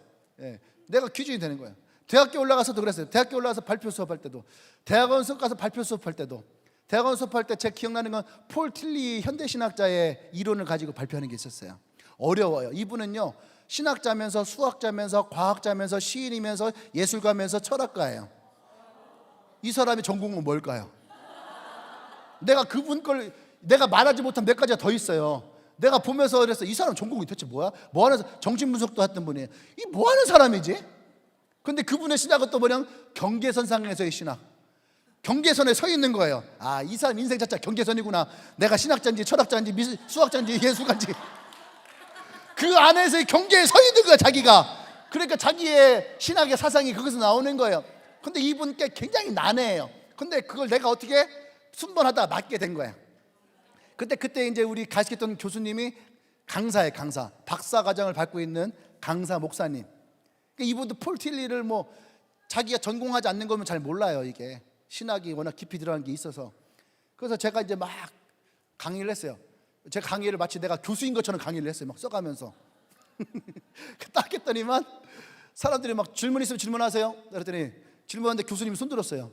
내가 기준이 되는 거예요. 대학교 올라가서도 그랬어요. 대학교 올라가서 발표 수업할 때도, 대학원 수업 가서 발표 수업할 때도, 대학원 수업할 때 제가 기억나는 건 폴 틸리 현대신학자의 이론을 가지고 발표하는 게 있었어요. 어려워요. 이분은요, 신학자면서 수학자면서 과학자면서 시인이면서 예술가면서 철학가예요. 이 사람의 전공은 뭘까요? 내가 그분 걸 내가 말하지 못한 몇 가지가 더 있어요. 내가 보면서 그랬어. 이 사람 전공이 도대체 뭐야? 뭐하는 정신 분석도 했던 분이에요. 이 뭐하는 사람이지? 근데 그분의 신학은 또 뭐냐? 경계선상에서의 신학. 경계선에 서 있는 거예요. 이 사람 인생 자체가 경계선이구나. 내가 신학자인지 철학자인지 수학자인지 예술가인지 그 안에서의 경계에 서 있는 거야, 자기가. 그러니까 자기의 신학의 사상이 거기서 나오는 거예요. 근데 이분께 굉장히 난해해요. 근데 그걸 내가 어떻게 순번하다가 맡게 된 거예요. 그때 이제 우리 가르쳤던 교수님이 강사예요. 강사, 박사 과정을 밟고 있는 강사 목사님. 이분도 폴 틸리를 뭐 자기가 전공하지 않는 거면 잘 몰라요. 이게 신학이 워낙 깊이 들어간 게 있어서. 그래서 제가 이제 막 강의를 했어요. 제 강의를 마치 내가 교수인 것처럼 강의를 했어요. 막 써가면서 딱 했더니만 사람들이 막 질문 있으면 질문하세요. 그랬더니 질문하는데 교수님이 손 들었어요.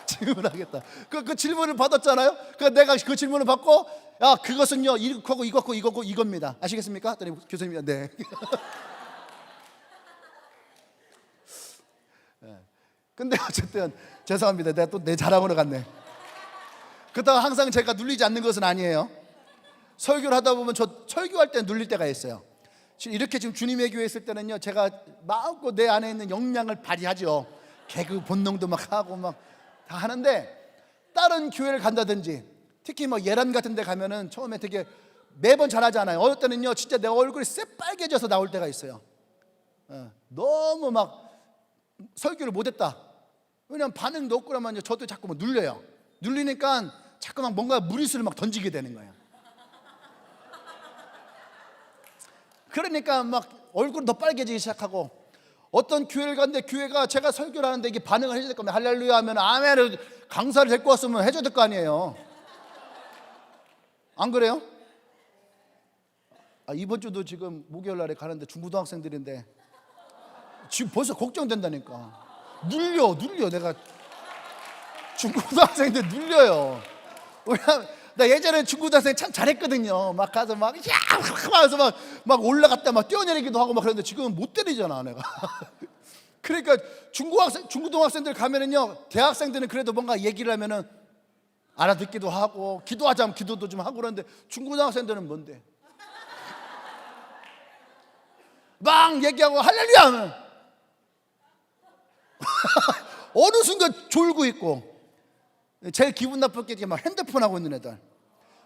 질문하겠다. 그 질문을 받았잖아요. 그러니까 내가 그 질문을 받고, 그것은요 이거고 이겁니다. 아시겠습니까? 했더니 교수님이 네. 근데 어쨌든 죄송합니다. 내가 또 내 자랑으로 갔네. 그렇다고 항상 제가 눌리지 않는 것은 아니에요. 설교를 하다 보면 저 설교할 때 눌릴 때가 있어요. 이렇게 지금 주님의 교회에 있을 때는요, 제가 마음껏 내 안에 있는 역량을 발휘하죠. 개그 본능도 막 하고 막 다 하는데, 다른 교회를 간다든지 특히 뭐 예람 같은 데 가면은 처음에 되게 매번 잘하잖아요. 어떨 때는요 진짜 내 얼굴이 새빨개져서 나올 때가 있어요. 너무 막 설교를 못했다. 왜냐면 반응도 없고 그러면 저도 자꾸 막 눌려요. 눌리니까 자꾸 막 뭔가 무리수를 막 던지게 되는 거예요. 그러니까 막 얼굴은 더 빨개지기 시작하고, 어떤 교회를 갔는데 교회가 제가 설교를 하는데 이게 반응을 해줘야 될 겁니다. 할렐루야 하면 아멘을 강사를 데리고 왔으면 해줘야 될 거 아니에요. 안 그래요? 이번 주도 지금 목요일 날에 가는데 중고등학생들인데 지금 벌써 걱정된다니까. 눌려 내가 중고등학생들 눌려요. 왜냐면 나 예전에 중고등학생 참 잘했거든요. 막 가서 막 야! 하면서 막 올라갔다 막 뛰어내리기도 하고 막 그랬는데 지금은 못 때리잖아 내가. 그러니까 중고등학생들 가면은요, 대학생들은 그래도 뭔가 얘기를 하면은 알아듣기도 하고 기도하자면 기도도 좀 하고 그러는데 중고등학생들은 뭔데? 막 얘기하고 할렐루야 하면 어느 순간 졸고 있고, 제일 기분 나쁠 게 막 핸드폰 하고 있는 애들.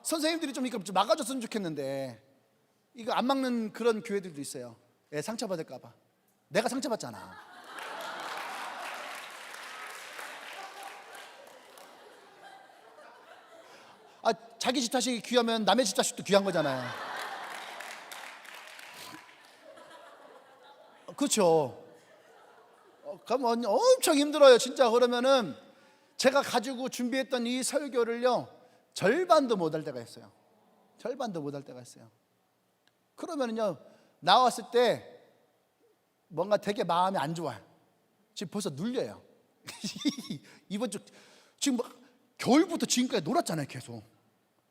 선생님들이 좀 이거 막아줬으면 좋겠는데 이거 안 막는 그런 교회들도 있어요. 애 상처받을까 봐. 내가 상처받잖아. 자기 집 자식이 귀하면 남의 집 자식도 귀한 거잖아요. 그렇죠. 그러면 엄청 힘들어요 진짜. 그러면은 제가 가지고 준비했던 이 설교를요 절반도 못할 때가 있어요. 절반도 못할 때가 있어요. 그러면은요 나왔을 때 뭔가 되게 마음이 안 좋아요. 지금 벌써 눌려요. 이번 주 지금 겨울부터 지금까지 놀았잖아요. 계속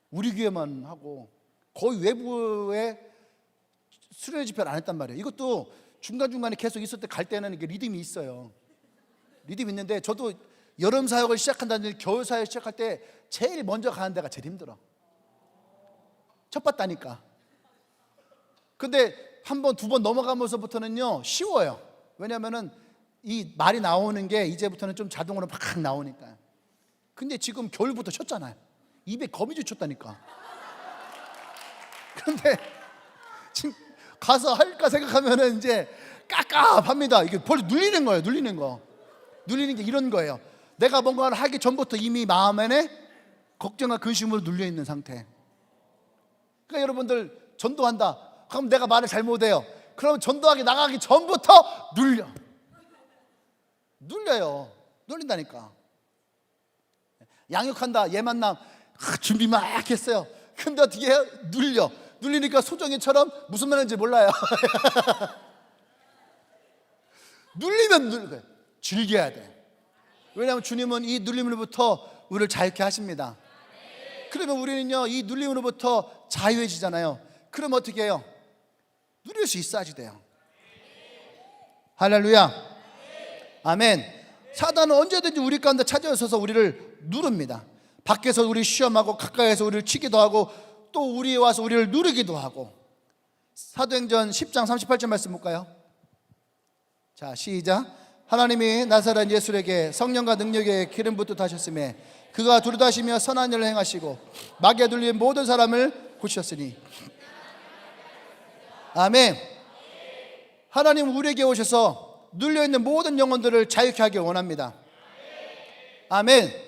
우리 교회만 하고 거의 외부에 수련회 집회를 안 했단 말이에요. 이것도 중간중간에 계속 있을 때 갈 때는 이게 리듬이 있어요. 리듬이 있는데 저도 여름 사역을 시작한다든지 겨울 사역 시작할 때 제일 먼저 가는 데가 제일 힘들어. 첫 봤다니까. 근데 한 번, 두 번 넘어가면서부터는요 쉬워요. 왜냐면은 이 말이 나오는 게 이제부터는 좀 자동으로 막 나오니까. 근데 지금 겨울부터 쳤잖아요. 입에 거미줄 쳤다니까. 근데 지금 가서 할까 생각하면은 이제 깝깝합니다. 이게 벌써 눌리는 거예요. 눌리는 게 이런 거예요. 내가 뭔가를 하기 전부터 이미 마음에 걱정과 근심으로 눌려 있는 상태. 그러니까 여러분들 전도한다. 그럼 내가 말을 잘못해요. 그럼 전도하기 나가기 전부터 눌려요. 눌린다니까. 양육한다. 얘 만남 준비 막 했어요. 근데 어떻게 해요? 눌리니까 소정이처럼 무슨 말인지 몰라요. 눌리면 즐겨야 돼. 왜냐하면 주님은 이 눌림으로부터 우리를 자유케 하십니다. 그러면 우리는요 이 눌림으로부터 자유해지잖아요. 그럼 어떻게 해요? 누릴 수 있어야지 돼요. 할렐루야. 아멘. 사단은 언제든지 우리 가운데 찾아오셔서 우리를 누릅니다. 밖에서 우리 시험하고 가까이에서 우리를 치기도 하고 또 우리에 와서 우리를 누르기도 하고. 사도행전 10장 38절 말씀 볼까요? 자 시작. 하나님이 나사렛 예수에게 성령과 능력의 기름 붓듯 하셨음에 그가 두루다시며 선한 일을 행하시고 마귀에 눌린 모든 사람을 고치셨으니. 아멘. 하나님 우리에게 오셔서 눌려있는 모든 영혼들을 자유케 하길 원합니다. 아멘.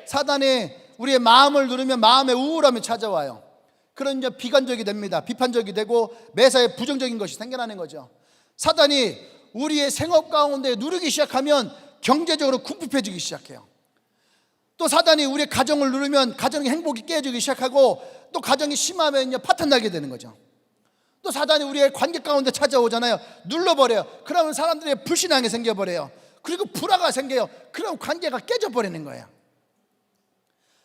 사단이 우리의 마음을 누르면 마음의 우울함이 찾아와요. 그런 이제 비관적이 됩니다. 비판적이 되고 매사에 부정적인 것이 생겨나는 거죠. 사단이 우리의 생업 가운데 누르기 시작하면 경제적으로 궁핍해지기 시작해요. 또 사단이 우리의 가정을 누르면 가정의 행복이 깨지기 시작하고 또 가정이 심하면 파탄나게 되는 거죠. 또 사단이 우리의 관계 가운데 찾아오잖아요. 눌러버려요. 그러면 사람들의 불신앙이 생겨버려요. 그리고 불화가 생겨요. 그럼 관계가 깨져버리는 거예요.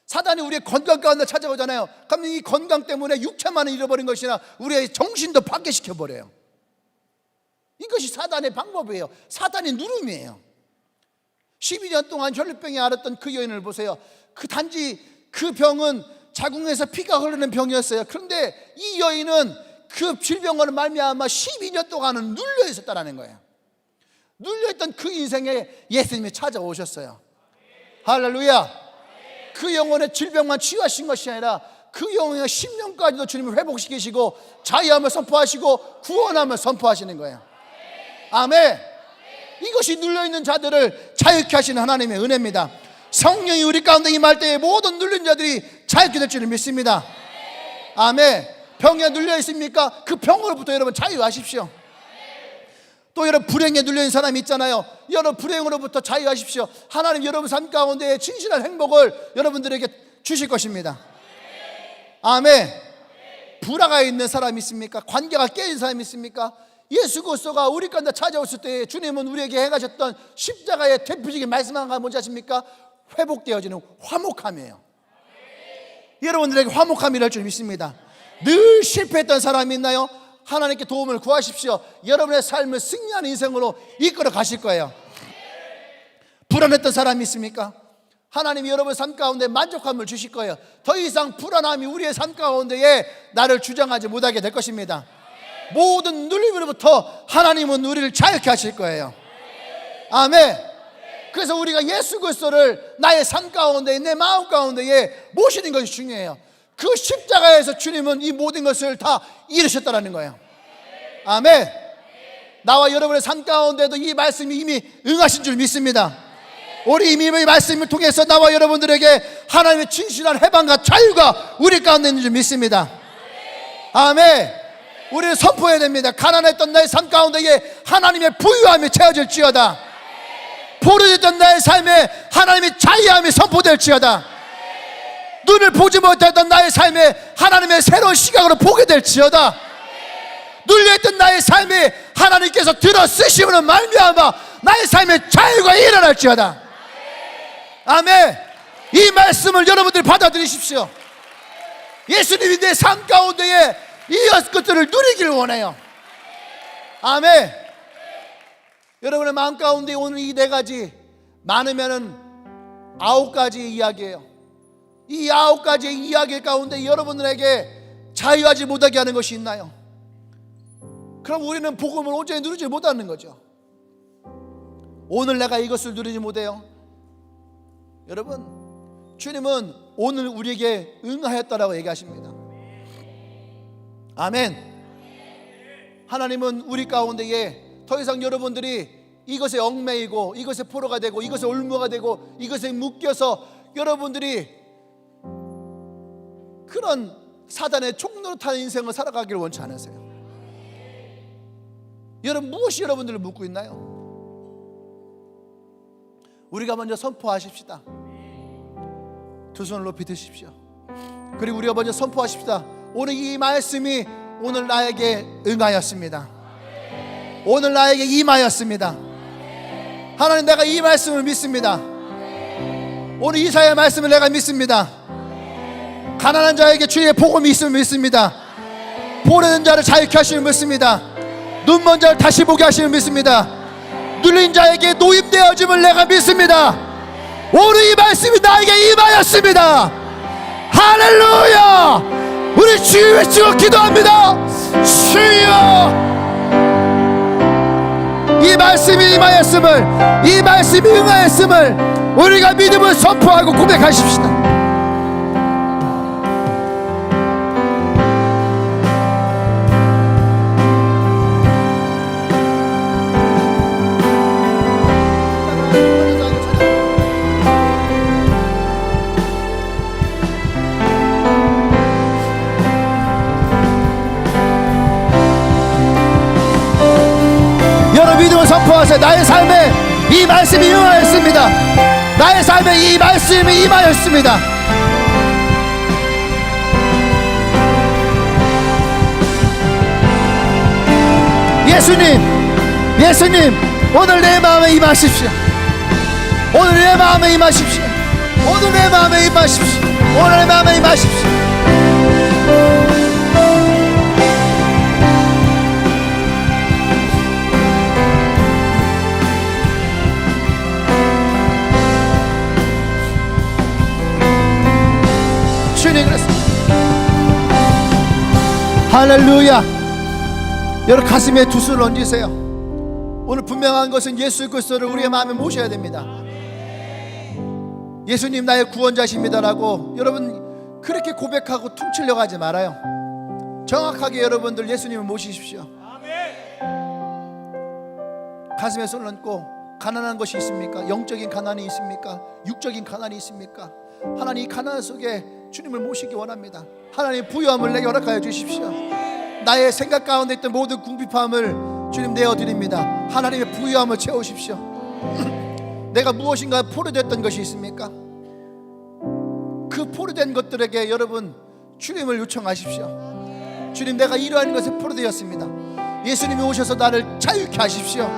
사단이 우리의 건강 가운데 찾아오잖아요. 그러면 이 건강 때문에 육체만은 잃어버린 것이나 우리의 정신도 파괴시켜버려요. 이것이 사단의 방법이에요. 사단의 누름이에요. 12년 동안 혈류병에 앓았던 그 여인을 보세요. 단지 그 병은 자궁에서 피가 흐르는 병이었어요. 그런데 이 여인은 그 질병으로 말미암아 12년 동안은 눌려 있었다는 거예요. 눌려있던 그 인생에 예수님이 찾아오셨어요. 할렐루야. 그 영혼의 질병만 치유하신 것이 아니라 그 영혼의 10년까지도 주님을 회복시키시고 자유함을 선포하시고 구원함을 선포하시는 거예요. 아멘. 이것이 눌려있는 자들을 자유케 하시는 하나님의 은혜입니다. 성령이 우리 가운데 임할 때에 모든 눌린 자들이 자유케 될 줄을 믿습니다. 아멘. 병에 눌려 있습니까? 그 병으로부터 여러분 자유하십시오. 또 여러분 불행에 눌려있는 사람이 있잖아요. 여러분 불행으로부터 자유하십시오. 하나님 여러분 삶 가운데 진실한 행복을 여러분들에게 주실 것입니다. 아멘. 불화가 있는 사람이 있습니까? 관계가 깨진 사람이 있습니까? 예수 그리스도가 우리 가운데 찾아오실 때 주님은 우리에게 행하셨던 십자가의 대표적인 말씀 하나가 뭔지 아십니까? 회복되어지는 화목함이에요. 여러분들에게 화목함이 날 줄 믿습니다. 늘 실패했던 사람이 있나요? 하나님께 도움을 구하십시오. 여러분의 삶을 승리하는 인생으로 이끌어 가실 거예요. 불안했던 사람이 있습니까? 하나님이 여러분의 삶 가운데 만족함을 주실 거예요. 더 이상 불안함이 우리의 삶 가운데에 나를 주장하지 못하게 될 것입니다. 모든 눌림으로부터 하나님은 우리를 자유케 하실 거예요. 아멘. 그래서 우리가 예수 그리스도를 나의 삶 가운데, 내 마음 가운데에 모시는 것이 중요해요. 그 십자가에서 주님은 이 모든 것을 다 이루셨다는 거예요. 아멘. 나와 여러분의 삶 가운데도 이 말씀이 이미 응하신 줄 믿습니다. 우리 이미 이 말씀을 통해서 나와 여러분들에게 하나님의 진실한 해방과 자유가 우리 가운데 있는 줄 믿습니다. 아멘. 우리는 선포해야 됩니다. 가난했던 나의 삶 가운데에 하나님의 부유함이 채워질지어다. 포로됐던 나의 삶에 하나님의 자유함이 선포될지어다. 눈을 보지 못했던 나의 삶에 하나님의 새로운 시각으로 보게 될지어다. 눌려있던 나의 삶에 하나님께서 들어 쓰심으로 말미암아 나의 삶에 자유가 일어날지어다. 아멘. 이 말씀을 여러분들이 받아들이십시오. 예수님이 내 삶 가운데에 이 것들을 누리기를 원해요. 아멘. 여러분의 마음 가운데 오늘 이 4가지, 많으면은 9가지 이야기예요. 이 9가지의 이야기 가운데 여러분들에게 자유하지 못하게 하는 것이 있나요? 그럼 우리는 복음을 온전히 누리지 못하는 거죠. 오늘 내가 이것을 누리지 못해요. 여러분, 주님은 오늘 우리에게 응하였다라고 얘기하십니다. 아멘. 하나님은 우리 가운데에 더 이상 여러분들이 이것에 얽매이고 이것에 포로가 되고 이것에 올무가 되고 이것에 묶여서 여러분들이 그런 사단의 총노로 타는 인생을 살아가기를 원치 않으세요. 여러분, 무엇이 여러분들을 묶고 있나요? 우리가 먼저 선포하십시다. 두 손을 높이 드십시오. 그리고 우리가 먼저 선포하십시다. 오늘 이 말씀이 오늘 나에게 응하였습니다. 오늘 나에게 임하였습니다. 하나님, 내가 이 말씀을 믿습니다. 오늘 이사야의 말씀을 내가 믿습니다. 가난한 자에게 주의 복음이 있음을 믿습니다. 포로된 자를 자유케 하시는 믿습니다. 눈먼 자를 다시 보게 하시는 믿습니다. 눌린 자에게 노임되어짐을 내가 믿습니다. 오늘 이 말씀이 나에게 임하였습니다. 할렐루야. 우리 주여 외치고 기도합니다. 주여, 이 말씀이 임하였음을, 이 말씀이 응하였음을 우리가 믿음을 선포하고 고백하십시다. 선포하세요. 나의 삶에 이 말씀이 임하였습니다. 나의 삶에 이 말씀이 임하였습니다. 예수님, 예수님, 오늘 내 마음에 임하십시오. 오늘 내 마음에 임하십시오. 오늘 내 마음에 임하십시오. 오늘 내 마음에 임하십시오. 할렐루야. 여러분, 가슴에 두 손을 얹으세요. 오늘 분명한 것은 예수 그리스도를 우리의 마음에 모셔야 됩니다. 예수님 나의 구원자십니다라고 여러분 그렇게 고백하고 퉁치려고 하지 말아요. 정확하게 여러분들 예수님을 모시십시오. 가슴에 손을 얹고, 가난한 것이 있습니까? 영적인 가난이 있습니까? 육적인 가난이 있습니까? 하나님, 이 가난 속에 주님을 모시기 원합니다. 하나님, 부유함을 내게 허락하여 주십시오. 나의 생각 가운데 있던 모든 궁핍함을 주님 내어드립니다. 하나님의 부유함을 채우십시오. 내가 무엇인가 포로됐던 것이 있습니까? 그 포로된 것들에게 여러분 주님을 요청하십시오. 주님, 내가 이러한 것에 포로되었습니다. 예수님이 오셔서 나를 자유케 하십시오.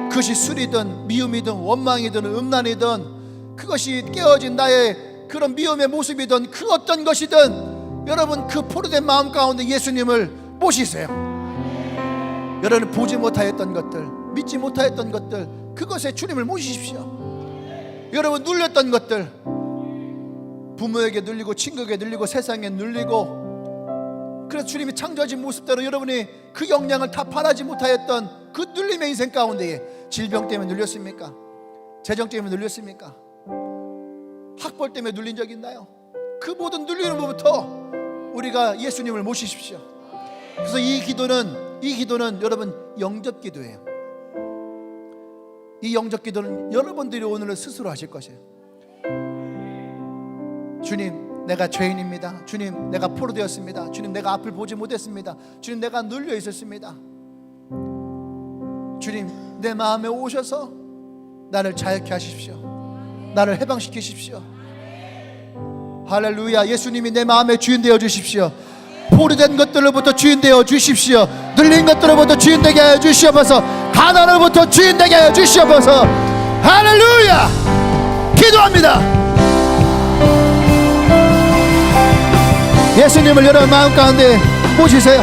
그것이 술이든 미움이든 원망이든 음란이든 그것이 깨어진 나의 그런 미움의 모습이든 그 어떤 것이든 여러분 그 포로된 마음 가운데 예수님을 모시세요. 여러분 보지 못하였던 것들, 믿지 못하였던 것들, 그것에 주님을 모시십시오. 여러분 눌렸던 것들, 부모에게 눌리고 친구에게 눌리고 세상에 눌리고, 그래서 주님이 창조하신 모습대로 여러분이 그 영향을 다 발하지 못하였던 그 눌림의 인생 가운데에 질병 때문에 눌렸습니까? 재정 때문에 눌렸습니까? 학벌 때문에 눌린 적 있나요? 그 모든 눌리는 것부터 우리가 예수님을 모시십시오. 그래서 이 기도는 여러분 영접 기도예요. 이 영접 기도는 여러분들이 오늘 스스로 하실 것이에요. 주님, 내가 죄인입니다. 주님, 내가 포로되었습니다. 주님, 내가 앞을 보지 못했습니다. 주님, 내가 눌려 있었습니다. 주님, 내 마음에 오셔서 나를 자유케 하십시오. 나를 해방시키십시오. 할렐루야. 예수님이 내 마음의 주인 되어 주십시오. 포로된 것들로부터 주인 되어 주십시오. 눌린 것들로부터 주인 되게 하여 주시옵소서. 가난으로부터 주인 되게 하여 주시옵소서. 할렐루야. 기도합니다. 예수님을 여러분 마음 가운데 모시세요.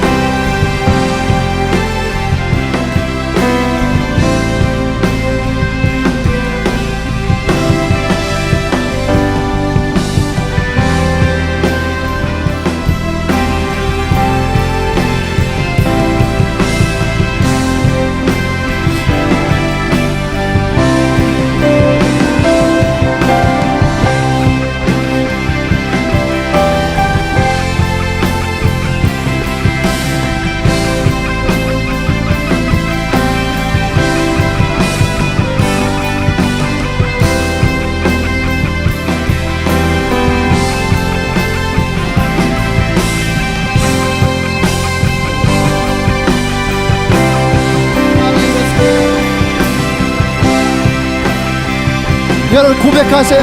여러분 고백하세요.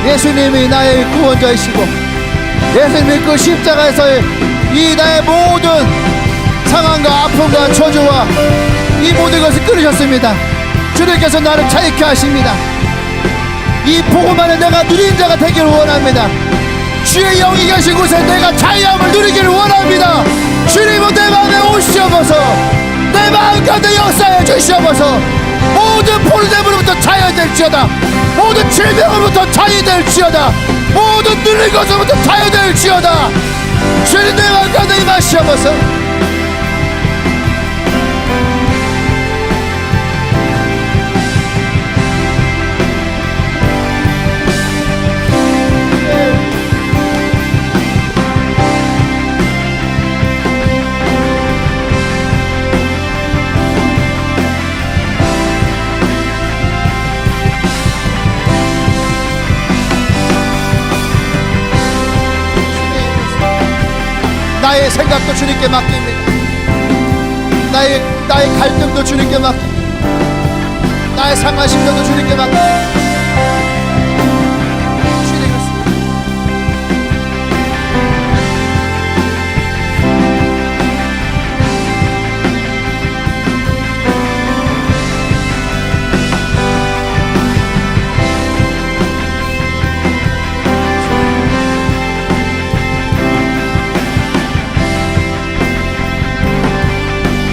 예수님이 나의 구원자이시고 예수님이 그 십자가에서 이 나의 모든 상황과 아픔과 저주와 이 모든 것을 끊으셨습니다. 주님께서 나를 자유케 하십니다. 이 복음 안에 내가 누린 자가 되기를 원합니다. 주의 영이 계신 곳에 내가 자유함을 누리기를 원합니다. 주님은 내 마음에 오시옵소서. 내 마음 가운데 역사해 주시옵소서. 모든 포로됨으로부터 자유될지어다. 모든 질병으로부터 자유될지어다. 모든 눌린 것으로부터 자유될지어다. 주님 내 마음 가운데 임하시옵소서. 나의 생각도 주님께 맡깁니다. 나의 갈등도 주님께 맡깁니다. 나의 상한 심정도 주님께 맡깁니다.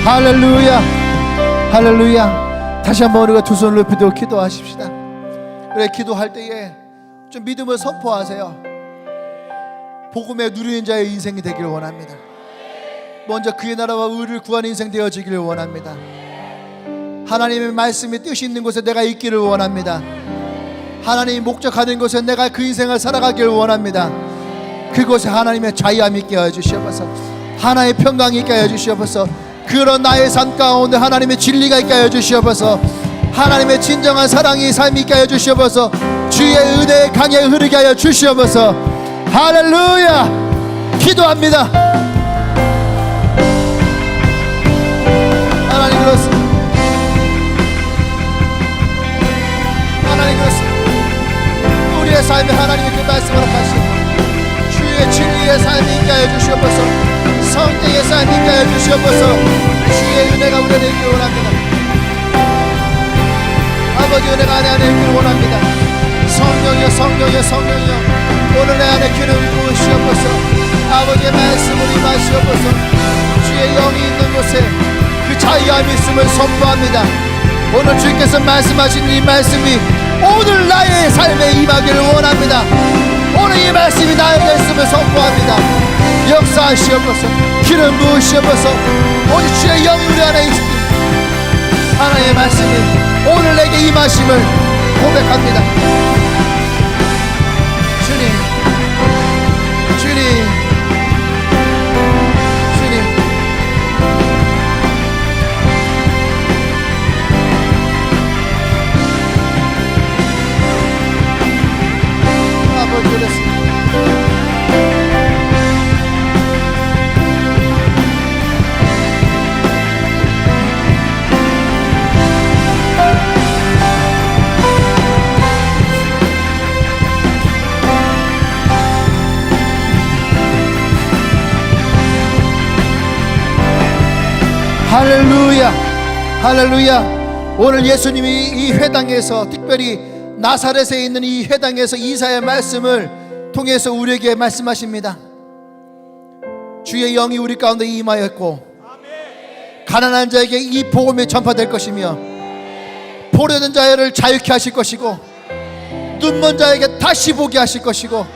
할렐루야. 할렐루야. 다시 한번 우리가 두 손을 높이고 기도하십시다. 그래, 기도할 때에 좀 믿음을 선포하세요. 복음에 누리는 자의 인생이 되기를 원합니다. 먼저 그의 나라와 의를 구하는 인생 되어지기를 원합니다. 하나님의 말씀이 뜻이 있는 곳에 내가 있기를 원합니다. 하나님이 목적하는 곳에 내가 그 인생을 살아가기를 원합니다. 그곳에 하나님의 자유함이 있게 하여 주시옵소서. 하나님의 평강이 있게 하여 주시옵소서. 그런 나의 삶 가운데 하나님의 진리가 있게 하여 주시옵소서. 하나님의 진정한 사랑이 삶이 있게 하여 주시옵소서. 주의 은혜의 강에 흐르게 하여 주시옵소서. 할렐루야. 기도합니다. 하나님 그렇습니다. 하나님 그렇습니다. 우리의 삶에 하나님의 그 말씀을 하시고 주의 진리의 삶이 있게 하여 주시옵소서. 성령의 삶이 있게 하여 주시옵소서. 주의 은혜가 우리 안에 있기를 원합니다. 아버지 은혜가 안에 있기를 원합니다. 성령이여 성령이여 성령이여 오늘 내 안에 기름 부으시옵소서. 아버지의 말씀을 임하시옵소서. 주의 영이 있는 곳에 그 자유함이 있음을 선포합니다. 오늘 주께서 말씀하신 이 말씀이 오늘 나의 삶에 임하기를 원합니다. 오늘 이 말씀이 나에게 있음을 선포합니다. 역사하시옵소서. 기름 부으시옵소서. 오직 주의 영이 우리 안에 있습니다. 하나님의 말씀이 오늘 내게 임하심을 고백합니다. 주님, 주님, 주님. 아버지 그랬습니다. 할렐루야, 할렐루야. 오늘 예수님이 이 회당에서, 특별히 나사렛에 있는 이 회당에서 이사야의 말씀을 통해서 우리에게 말씀하십니다. 주의 영이 우리 가운데 임하였고 가난한 자에게 이 복음이 전파될 것이며 포로된 자를 자유케 하실 것이고 눈먼 자에게 다시 보게 하실 것이고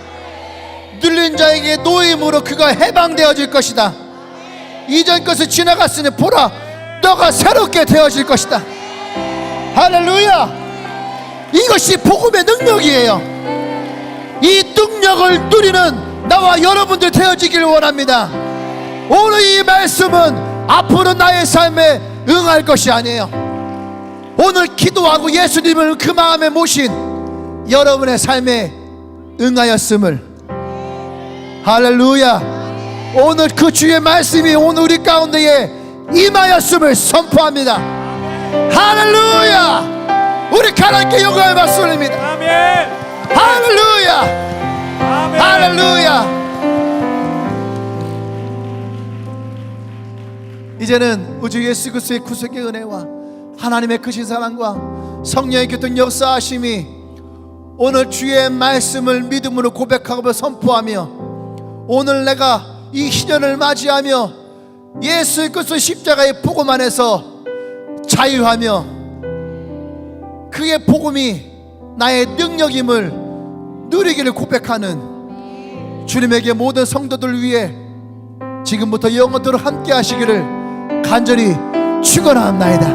눌린 자에게 노임으로 그가 해방되어질 것이다. 이전 것이 지나갔으니 보라 너가 새롭게 되어질 것이다. 할렐루야. 이것이 복음의 능력이에요. 이 능력을 누리는 나와 여러분들 되어지기를 원합니다. 오늘 이 말씀은 앞으로 나의 삶에 응할 것이 아니에요. 오늘 기도하고 예수님을 그 마음에 모신 여러분의 삶에 응하였음을, 할렐루야. 오늘 그 주의 말씀이 오늘 우리 가운데에 임하였음을 선포합니다. 할렐루야. 우리 하나님께 영광을 받습니다. 아멘. 할렐루야. 아멘. 할렐루야. 이제는 우주 예수 그리스도의 구속의 은혜와 하나님의 크신 사랑과 성령의 교통 역사하심이 오늘 주의 말씀을 믿음으로 고백하고 선포하며 오늘 내가 이 희년을 맞이하며 예수 그리스도 십자가의 복음 안에서 자유하며 그의 복음이 나의 능력임을 누리기를 고백하는 주님에게 모든 성도들 위해 지금부터 영원토록 함께 하시기를 간절히 축원하옵나이다.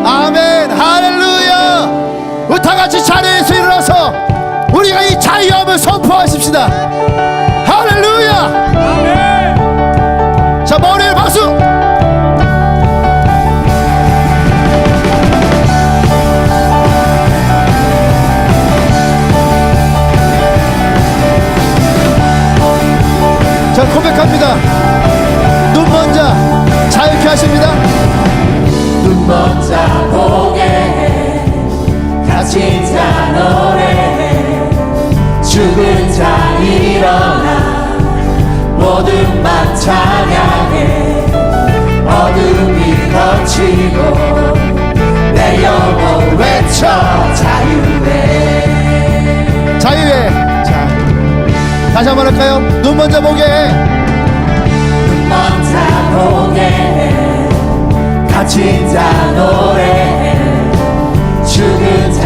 아멘. 할렐루야. 우리 다같이 자리에서 일어나서 우리가 이 자유함을 선포하십시다. 할렐루야. 아멘. 자, 머리에 박수. 자, 고백합니다. 눈먼 자 자유케 하십니다. 눈먼 자 보게 해, 갇힌 자 노래해, 죽은 자 일어나, 모든 만 찬양해. 어둠이 걷히고 내 영혼 외쳐 자유해. 자유해. 자, 다시 한번 할까요? 눈먼 자 보게 해. 눈먼 자 보게 해, 갇힌 자 노래해, 죽은 자